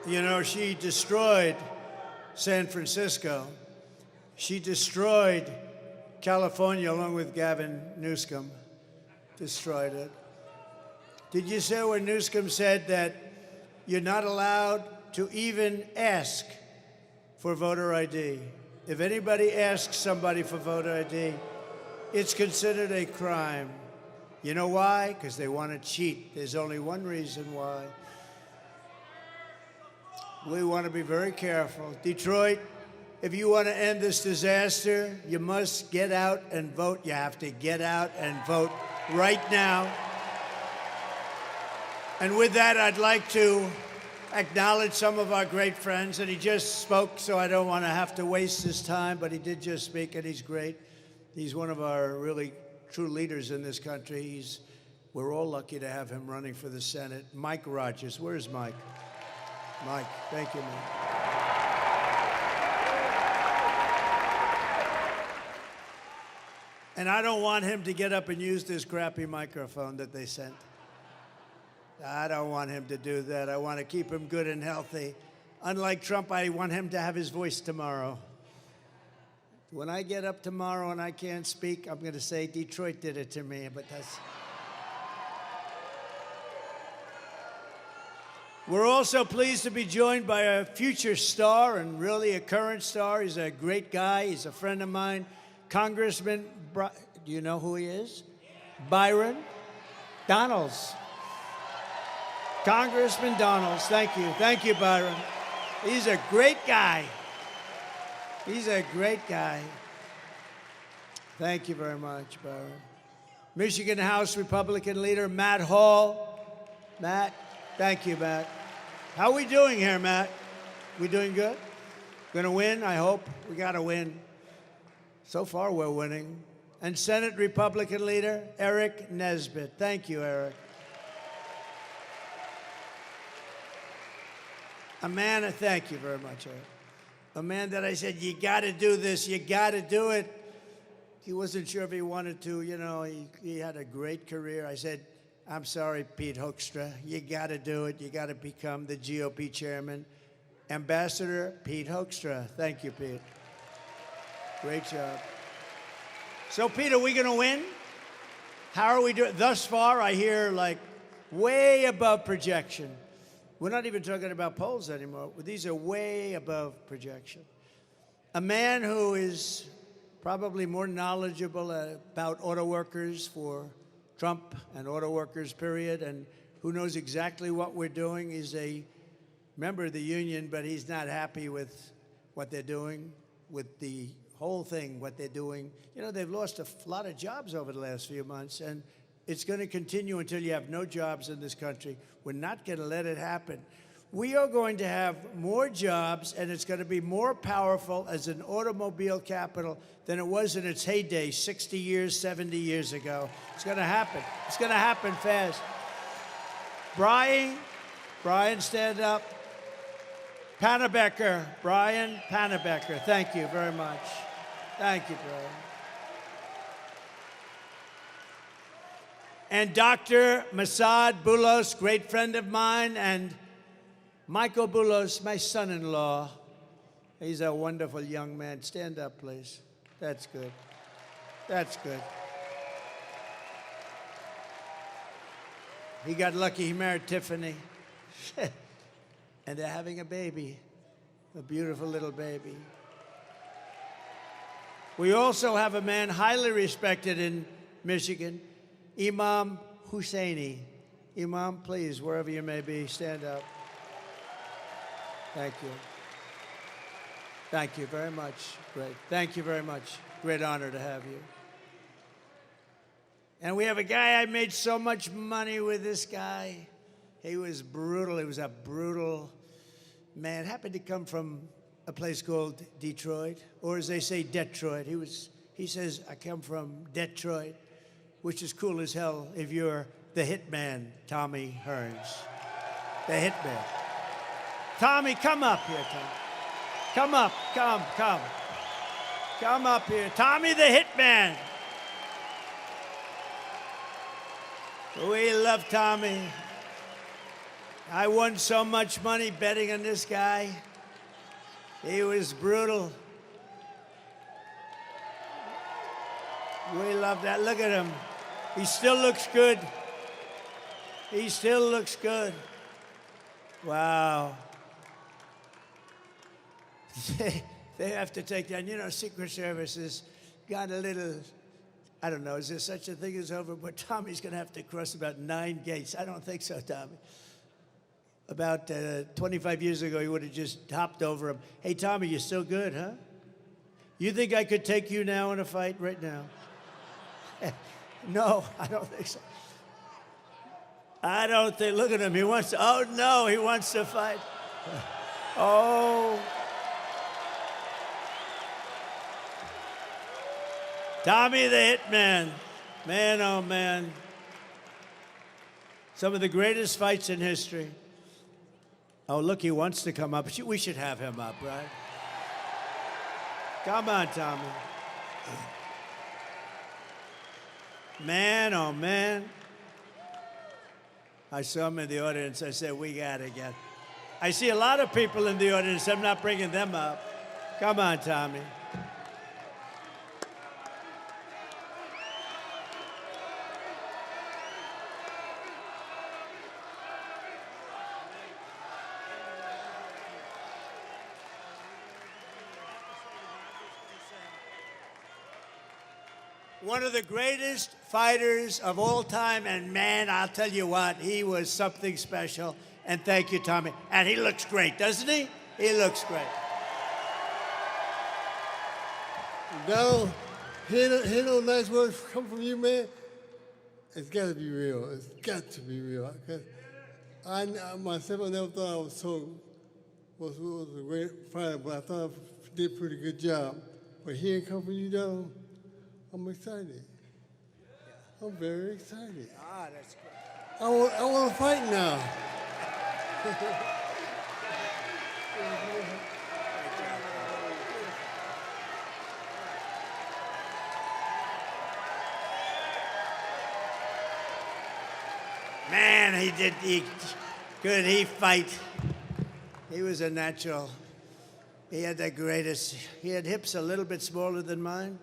You know, she destroyed San Francisco. She destroyed California along with Gavin Newsom. Destroyed it. Did you say when Newsom said that you're not allowed to even ask for voter ID? If anybody asks somebody for voter ID, it's considered a crime. You know why? Because they want to cheat. There's only one reason why. We want to be very careful. Detroit, if you want to end this disaster, you must get out and vote. You have to get out and vote right now. And with that, I'd like to acknowledge some of our great friends. And he just spoke, so I don't want to have to waste his time, but he did just speak, and he's great. He's one of our really true leaders in this country. We're all lucky to have him running for the Senate. Mike Rogers. Where's Mike? Mike, thank you, man. And I don't want him to get up and use this crappy microphone that they sent. I don't want him to do that. I want to keep him good and healthy. Unlike Trump, I want him to have his voice tomorrow. When I get up tomorrow and I can't speak, I'm going to say Detroit did it to me, but that's... We're also pleased to be joined by a future star and really a current star. He's a great guy. He's a friend of mine. Congressman, do you know who he is? Byron Donalds. Congressman Donalds, thank you. Thank you, Byron. He's a great guy. He's a great guy. Thank you very much, Byron. Michigan House Republican leader Matt Hall. Matt. Thank you, Matt. How are we doing here, Matt? We doing good? Gonna win, I hope. We gotta win. So far, we're winning. And Senate Republican leader Eric Nesbitt. Thank you, Eric. A man, thank you very much, Eric. A man that I said, you gotta do this, you gotta do it. He wasn't sure if he wanted to, you know, he had a great career. I said, I'm sorry, Pete Hoekstra. You got to do it. You got to become the GOP chairman. Ambassador Pete Hoekstra. Thank you, Pete. Great job. So, Pete, are we going to win? How are we doing? Thus far, I hear, like, way above projection. We're not even talking about polls anymore. These are way above projection. A man who is probably more knowledgeable about auto workers for Trump and auto workers, period, and who knows exactly what we're doing. He's a member of the union, but he's not happy with what they're doing, with the whole thing, what they're doing. You know, they've lost a lot of jobs over the last few months, and it's going to continue until you have no jobs in this country. We're not going to let it happen. We are going to have more jobs, and it's going to be more powerful as an automobile capital than it was in its heyday 60 years, 70 years ago. It's going to happen. It's going to happen fast. Brian, stand up. Pannebecker, Brian Pannebecker. Thank you very much. Thank you, Brian. And Dr. Masad Boulos, great friend of mine, and Michael Boulos, my son-in-law. He's a wonderful young man. Stand up, please. That's good. That's good. He got lucky. He married Tiffany. And they're having a baby, a beautiful little baby. We also have a man highly respected in Michigan, Imam Husseini. Imam, please, wherever you may be, stand up. Thank you. Thank you very much. Great. Thank you very much. Great honor to have you. And we have a guy, I made so much money with this guy. He was brutal. He was a brutal man. Happened to come from a place called Detroit, or as they say, Detroit. He says, I come from Detroit, which is cool as hell if you're the hitman, Tommy Hearns. The hitman. Tommy, come up here, Tommy. Come up, come. Come up here. Tommy the hitman. We love Tommy. I won so much money betting on this guy. He was brutal. We love that. Look at him. He still looks good. He still looks good. Wow. They have to take down. You know, Secret Service has got a little, I don't know, is there such a thing as over? But Tommy's going to have to cross about 9 gates. I don't think so, Tommy. About 25 years ago, he would have just hopped over him. Hey, Tommy, you're still good, huh? You think I could take you now in a fight right now? No, I don't think so. I don't think, look at him, he wants to, oh no, he wants to fight. Oh. Tommy the Hitman. Man, oh man. Some of the greatest fights in history. Oh, look, he wants to come up. We should have him up, right? Come on, Tommy. Man, oh man. I saw him in the audience. I said, we got to get. I see a lot of people in the audience. I'm not bringing them up. Come on, Tommy. One of the greatest fighters of all time, and man, I'll tell you what, he was something special. And thank you, Tommy. And he looks great, doesn't he? He looks great. Donald, hear those nice words come from you, man? It's got to be real. It's got to be real. I myself, I never thought I was a great fighter, but I thought I did a pretty good job. But hearing it come from you, Donald, I'm excited. I'm very excited. Ah, that's good. I want to fight now. Man, could he fight? He was a natural. He had the greatest. He had hips a little bit smaller than mine.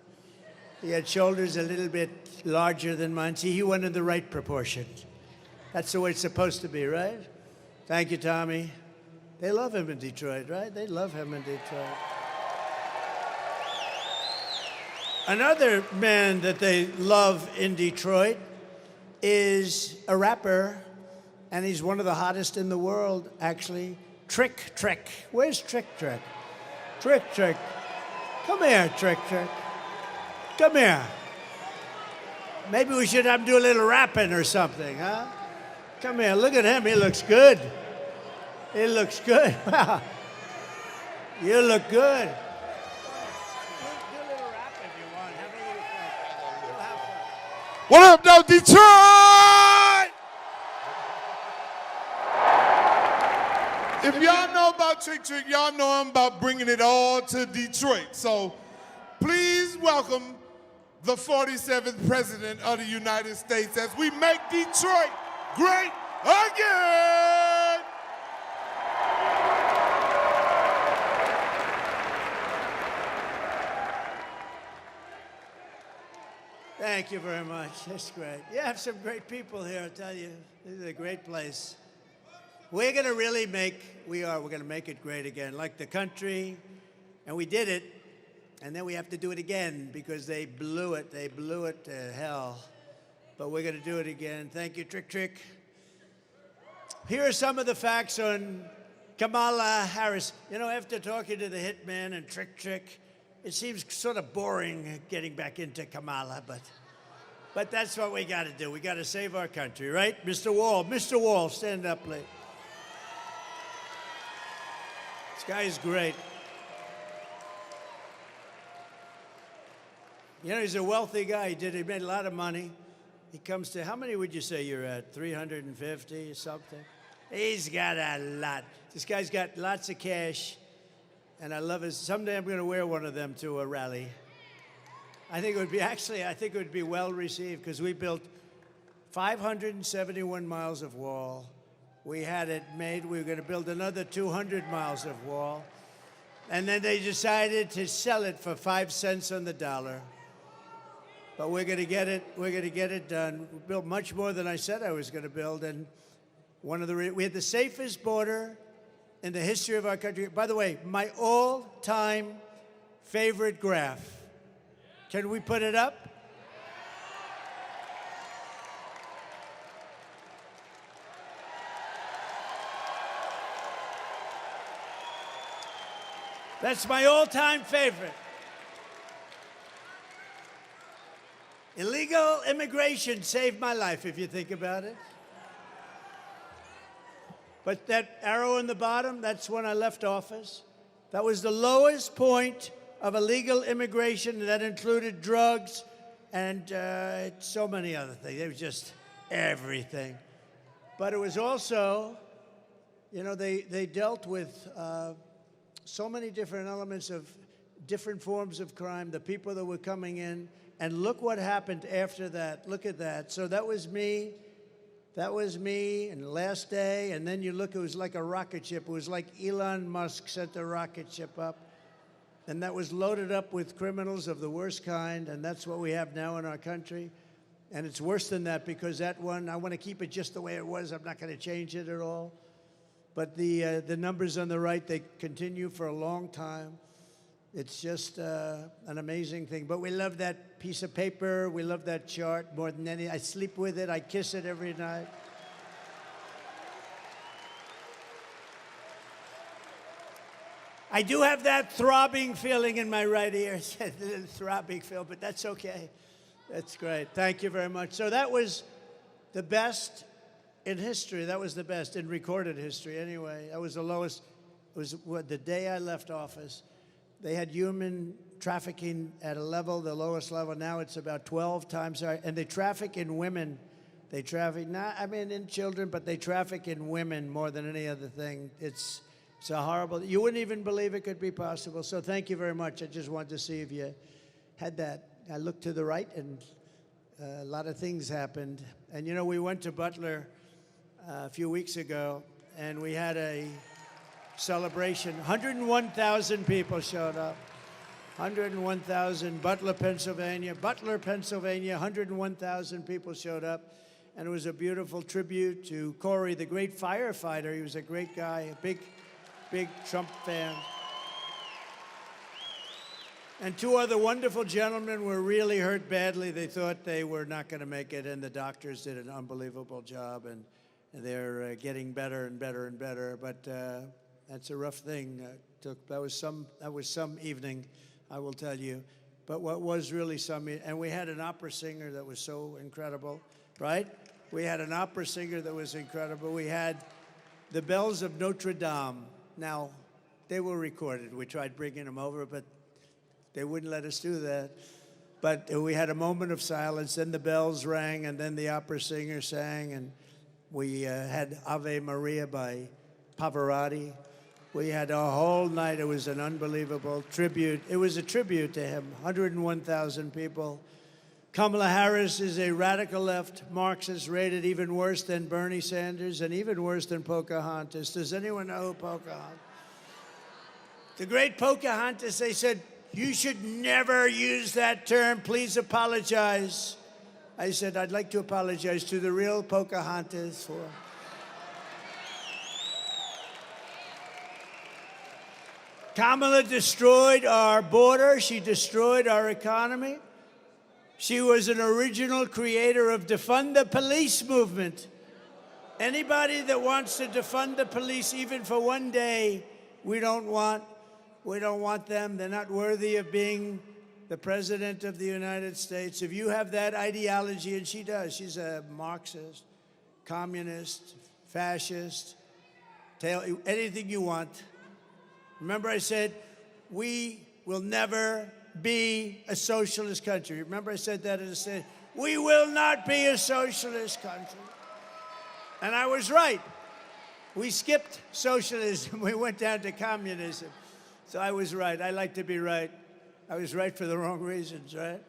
He had shoulders a little bit larger than mine. See, he went in the right proportion. That's the way it's supposed to be, right? Thank you, Tommy. They love him in Detroit, right? They love him in Detroit. Another man that they love in Detroit is a rapper, and he's one of the hottest in the world, actually. Trick Trick. Where's Trick Trick? Trick Trick. Come here, Trick Trick. Come here. Maybe we should have him do a little rapping or something, huh? Come here, look at him, he looks good. He looks good. You look good. What up, though, Detroit? If y'all know about Trick Trick, y'all know I'm about bringing it all to Detroit. So please welcome the 47th President of the United States as we make Detroit great again. Thank you very much. That's great. You have some great people here, I tell you. This is a great place. We're going to really we're going to make it great again, like the country, and we did it, and then we have to do it again because they blew it. They blew it to hell. But we're going to do it again. Thank you, Trick Trick. Here are some of the facts on Kamala Harris. You know, after talking to the Hitman and Trick Trick, it seems sort of boring getting back into Kamala, but But that's what we got to do. We got to save our country, right? Mr. Wall. Mr. Wall, stand up, please. This guy is great. You know, he's a wealthy guy. He made a lot of money. He comes to, how many would you say you're at? 350 or something? He's got a lot. This guy's got lots of cash, and I love his. Someday I'm going to wear one of them to a rally. I think it would be well received because we built 571 miles of wall. We had it made. We were going to build another 200 miles of wall. And then they decided to sell it for 5 cents on the dollar. But we're going to get it. We're going to get it done. We built much more than I said I was going to build. And we had the safest border in the history of our country. By the way, my all-time favorite graph. Can we put it up? That's my all-time favorite. Illegal immigration saved my life, if you think about it. But that arrow in the bottom, that's when I left office. That was the lowest point of illegal immigration, and that included drugs and so many other things. It was just everything. But it was also, you know, they dealt with so many different elements of different forms of crime, the people that were coming in, and look what happened after that. Look at that. So that was me. That was me, and the last day, and then you look, it was like a rocket ship. It was like Elon Musk sent a rocket ship up. And that was loaded up with criminals of the worst kind, and that's what we have now in our country. And it's worse than that because that one, I want to keep it just the way it was. I'm not going to change it at all. But the numbers on the right, they continue for a long time. It's just an amazing thing. But we love that piece of paper. We love that chart more than any. I sleep with it. I kiss it every night. I do have that throbbing feeling in my right ear. A little throbbing feel, but that's okay. That's great. Thank you very much. So that was the best in history. That was the best in recorded history anyway. That was the lowest. It was the day I left office. They had human trafficking at a level, the lowest level. Now it's about 12 times higher. And they traffic in women. They traffic, in children, but they traffic in women more than any other thing. It's a horrible, you wouldn't even believe it could be possible. So thank you very much. I just wanted to see if you had that. I looked to the right, and a lot of things happened. And, you know, we went to Butler a few weeks ago, and we had a celebration. 101,000 people showed up. 101,000, Butler, Pennsylvania. 101,000 people showed up. And it was a beautiful tribute to Corey, the great firefighter. He was a great guy, a big Trump fan. And two other wonderful gentlemen were really hurt badly. They thought they were not going to make it, and the doctors did an unbelievable job, and they're getting better and better and better. But that's a rough thing. That was some evening, I will tell you. But what was really some, and we had an opera singer that was so incredible, right? We had an opera singer that was incredible. We had the bells of Notre Dame. Now, they were recorded. We tried bringing them over, but they wouldn't let us do that. But we had a moment of silence, then the bells rang, and then the opera singer sang, and we had Ave Maria by Pavarotti. We had a whole night. It was an unbelievable tribute. It was a tribute to him, 101,000 people. Kamala Harris is a radical left Marxist, rated even worse than Bernie Sanders and even worse than Pocahontas. Does anyone know who Pocahontas? The great Pocahontas, they said, you should never use that term. Please apologize. I said, I'd like to apologize to the real Pocahontas for... Kamala destroyed our border. She destroyed our economy. She was an original creator of defund the police movement. Anybody that wants to defund the police, even for one day, we don't want them. They're not worthy of being the President of the United States, if you have that ideology, and she does, she's a Marxist, communist, fascist, anything you want. Remember I said, we will never be a socialist country. Remember I said that in a state. We will not be a socialist country. And I was right. We skipped socialism. We went down to communism. So I was right. I like to be right. I was right for the wrong reasons, right?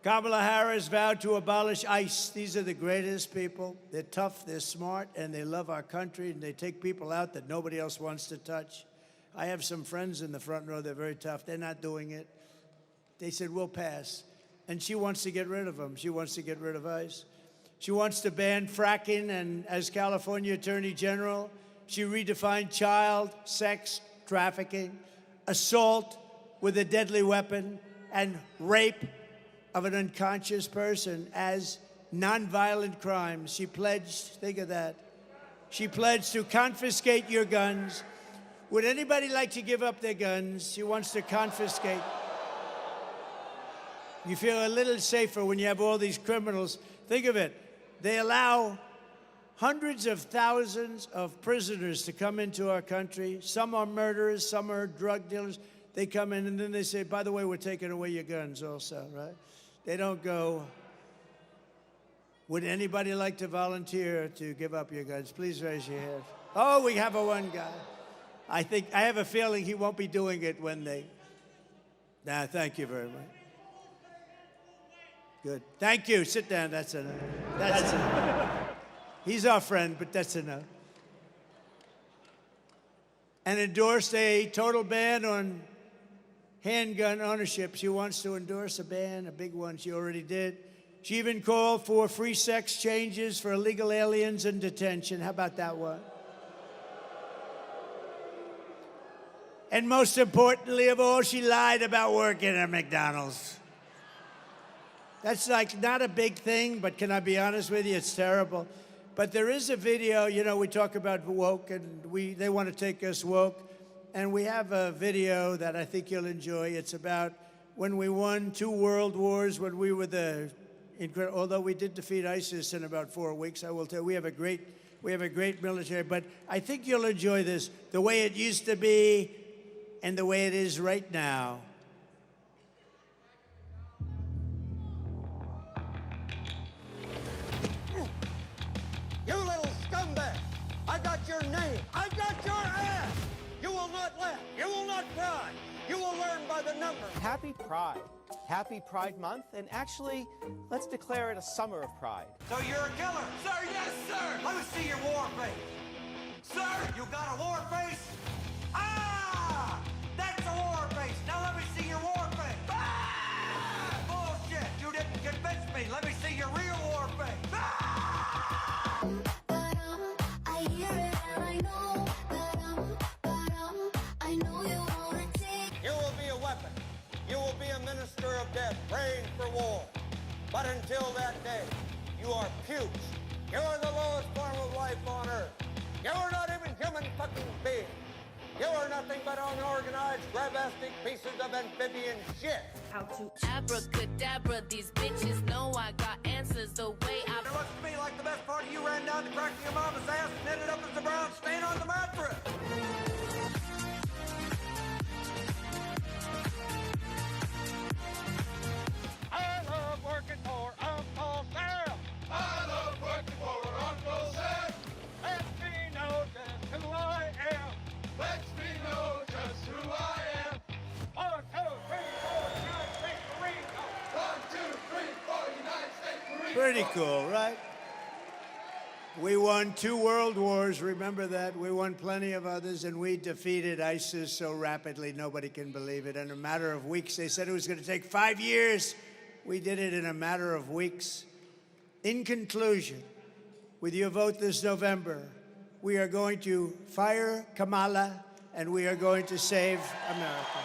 Kamala Harris vowed to abolish ICE. These are the greatest people. They're tough, they're smart, and they love our country, and they take people out that nobody else wants to touch. I have some friends in the front row. They're very tough. They're not doing it. They said, we'll pass. And she wants to get rid of them. She wants to get rid of ICE. She wants to ban fracking, and as California Attorney General, she redefined child sex trafficking, assault with a deadly weapon, and rape of an unconscious person as nonviolent crimes. She pledged, think of that, she pledged to confiscate your guns. Would anybody like to give up their guns? She wants to confiscate. You feel a little safer when you have all these criminals. Think of it. They allow hundreds of thousands of prisoners to come into our country. Some are murderers, some are drug dealers. They come in and then they say, by the way, we're taking away your guns also, right? They don't go, would anybody like to volunteer to give up your guns? Please raise your hand. Oh, we have one guy. I have a feeling he won't be doing it when they, nah, thank you very much. Good. Thank you. Sit down. That's enough. That's enough. He's our friend, but that's enough. And endorsed a total ban on handgun ownership. She wants to endorse a ban, a big one. She already did. She even called for free sex changes for illegal aliens in detention. How about that one? And most importantly of all, she lied about working at McDonald's. That's like not a big thing, but can I be honest with you? It's terrible. But there is a video, you know, we talk about woke, and they want to take us woke. And we have a video that I think you'll enjoy. It's about when we won 2 world wars, when we were although we did defeat ISIS in about 4 weeks, I will tell you, we have a great military. But I think you'll enjoy this, the way it used to be and the way it is right now. You little scumbag! I got your name! I got your ass! You will not laugh! You will not cry! You will learn by the numbers! Happy Pride. Happy Pride Month, and actually, let's declare it a summer of pride. So you're a killer? Sir, yes, sir! Let me see your war face! Sir, you got a war face? Ah! That's a war face! Now let me see your war face! Ah! Bullshit! You didn't convince me! Let me see your real war face! Ah! You will be a weapon. You will be a minister of death, praying for war. But until that day, you are pukes. You are the lowest form of life on earth. You are not even human fucking beings. You are nothing but unorganized, grabastic pieces of amphibian shit. How to abracadabra, these bitches know I got answers the way I... It looks to me like the best part of you ran down the crack of your mama's ass and ended up as a brown stain on the mattress. I love working for Uncle Sam. I love working for Uncle Sam. Let me know just who I am. Let me know just who I am. 1, 2, 3, 4, United States Marine Corps. 1, 2, 3, 4, United States Marine Corps. Pretty cool, right? We won 2 world wars, remember that? We won plenty of others, and we defeated ISIS so rapidly nobody can believe it. In a matter of weeks, they said it was going to take 5 years. We did it in a matter of weeks. In conclusion, with your vote this November, we are going to fire Kamala, and we are going to save America.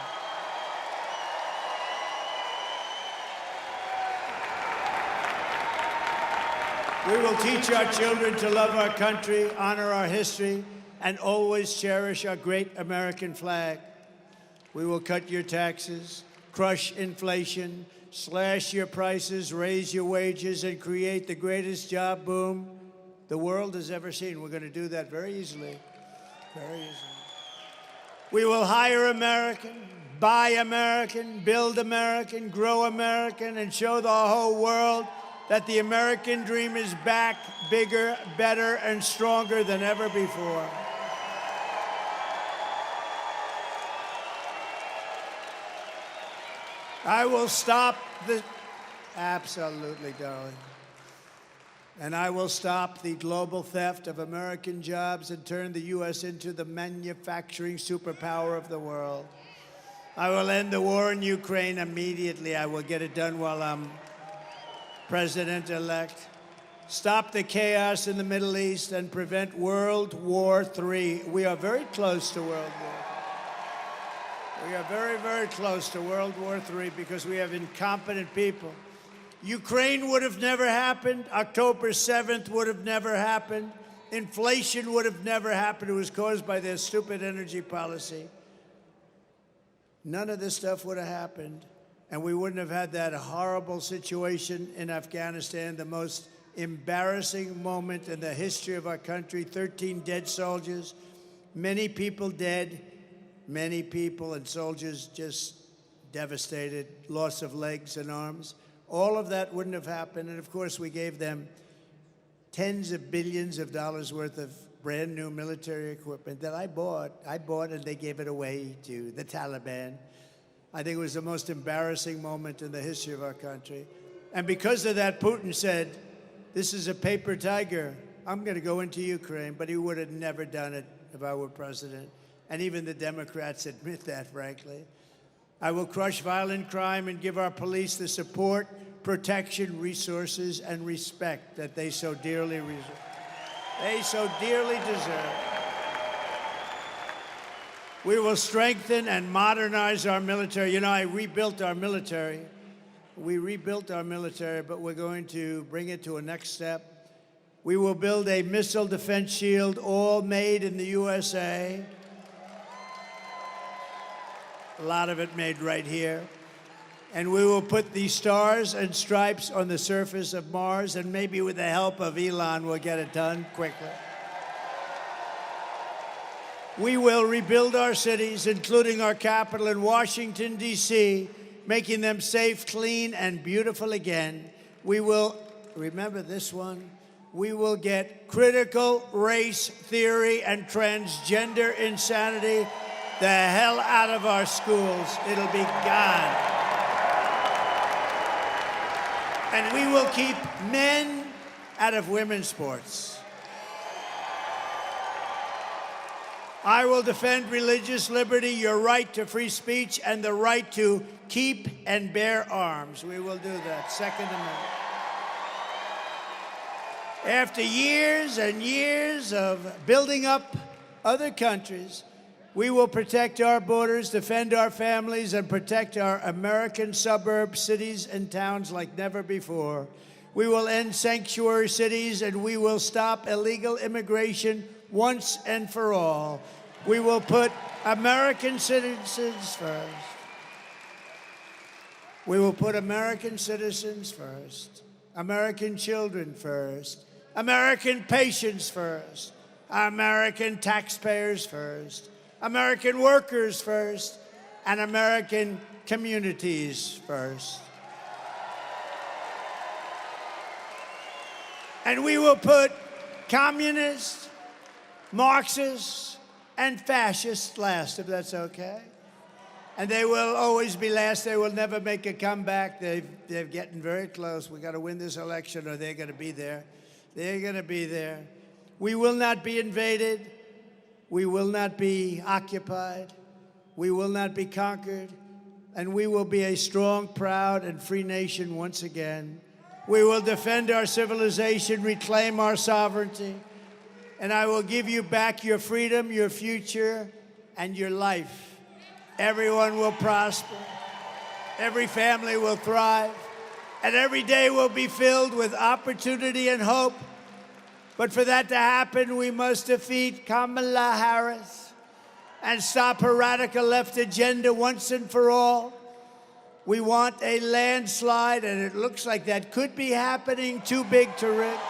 We will teach our children to love our country, honor our history, and always cherish our great American flag. We will cut your taxes, crush inflation, slash your prices, raise your wages, and create the greatest job boom the world has ever seen. We're going to do that very easily. Very easily. We will hire American, buy American, build American, grow American, and show the whole world that the American dream is back, bigger, better, and stronger than ever before. I will stop the... Absolutely, darling. And I will stop the global theft of American jobs and turn the U.S. into the manufacturing superpower of the world. I will end the war in Ukraine immediately. I will get it done while I'm president-elect. Stop the chaos in the Middle East and prevent World War III. We are very close to World War III. We are very, very close to World War III because we have incompetent people. Ukraine would have never happened. October 7th would have never happened. Inflation would have never happened. It was caused by their stupid energy policy. None of this stuff would have happened, and we wouldn't have had that horrible situation in Afghanistan, the most embarrassing moment in the history of our country. 13 dead soldiers, many people dead, many people and soldiers just devastated, loss of legs and arms. All of that wouldn't have happened, and of course we gave them tens of billions of dollars worth of brand new military equipment that I bought and they gave it away to the Taliban. I think it was the most embarrassing moment in the history of our country. And because of that, Putin said, this is a paper tiger. I'm going to go into Ukraine, but he would have never done it if I were president. And even the Democrats admit that, frankly. I will crush violent crime and give our police the support, protection, resources, and respect that they so dearly deserve. We will strengthen and modernize our military. You know, I rebuilt our military. We rebuilt our military, but we're going to bring it to a next step. We will build a missile defense shield, all made in the USA. A lot of it made right here. And we will put the stars and stripes on the surface of Mars, and maybe with the help of Elon, we'll get it done quickly. We will rebuild our cities, including our capital in Washington, D.C., making them safe, clean, and beautiful again. We will, remember this one, we will get critical race theory and transgender insanity the hell out of our schools. It'll be gone. And we will keep men out of women's sports. I will defend religious liberty, your right to free speech, and the right to keep and bear arms. We will do that. Second Amendment. After years and years of building up other countries, we will protect our borders, defend our families, and protect our American suburbs, cities, and towns like never before. We will end sanctuary cities, and we will stop illegal immigration once and for all. We will put American citizens first. We will put American citizens first, American children first, American patients first, American taxpayers first, American workers first, and American communities first. And we will put communists, Marxists, and fascists last, if that's okay. And they will always be last. They will never make a comeback. They're getting very close. We got to win this election, or they're going to be there. They're going to be there. We will not be invaded. We will not be occupied. We will not be conquered. And we will be a strong, proud, and free nation once again. We will defend our civilization, reclaim our sovereignty, and I will give you back your freedom, your future, and your life. Everyone will prosper. Every family will thrive. And every day will be filled with opportunity and hope. But for that to happen, we must defeat Kamala Harris and stop her radical left agenda once and for all. We want a landslide, and it looks like that could be happening. Too big to risk.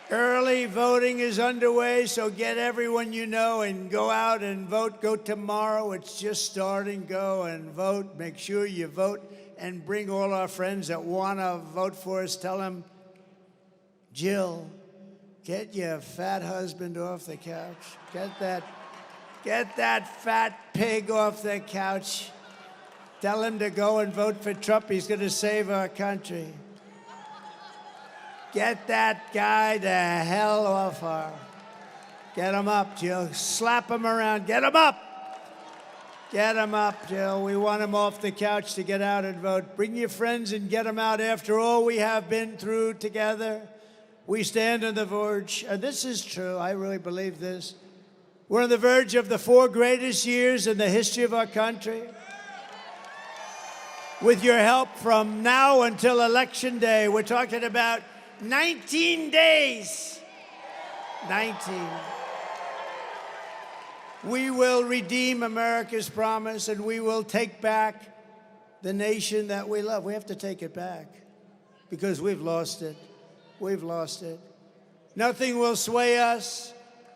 Early voting is underway, so get everyone you know and go out and vote. Go tomorrow. It's just starting. Go and vote. Make sure you vote and bring all our friends that want to vote for us. Tell them, Jill, get your fat husband off the couch. Get that fat pig off the couch. Tell him to go and vote for Trump. He's going to save our country. Get that guy the hell off her. Get him up, Jill. Slap him around. Get him up. Get him up, Jill. We want him off the couch to get out and vote. Bring your friends and get them out. After all we have been through together, we stand on the verge, and this is true, I really believe this. We're on the verge of the 4 greatest years in the history of our country. With your help from now until Election Day, we're talking about 19 days. 19. We will redeem America's promise, and we will take back the nation that we love. We have to take it back because we've lost it. We've lost it. Nothing will sway us.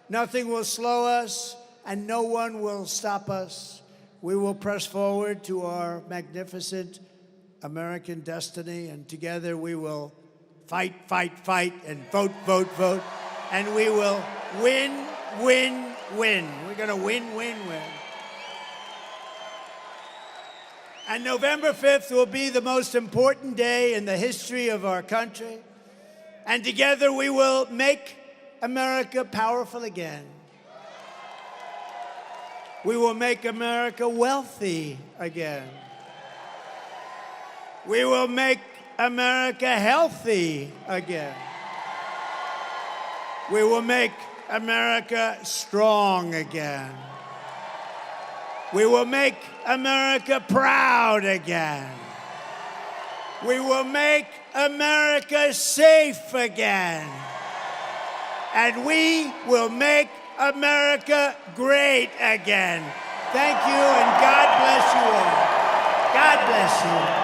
Nothing will slow us, and no one will stop us. We will press forward to our magnificent American destiny, and together we will fight, fight, fight, and vote, vote, vote, and we will win, win, win. We're going to win, win, win. And November 5th will be the most important day in the history of our country, and together we will make America powerful again. We will make America wealthy again. We will make America healthy again. We will make America strong again. We will make America proud again. We will make America safe again. And we will make America great again. Thank you, and God bless you all. God bless you.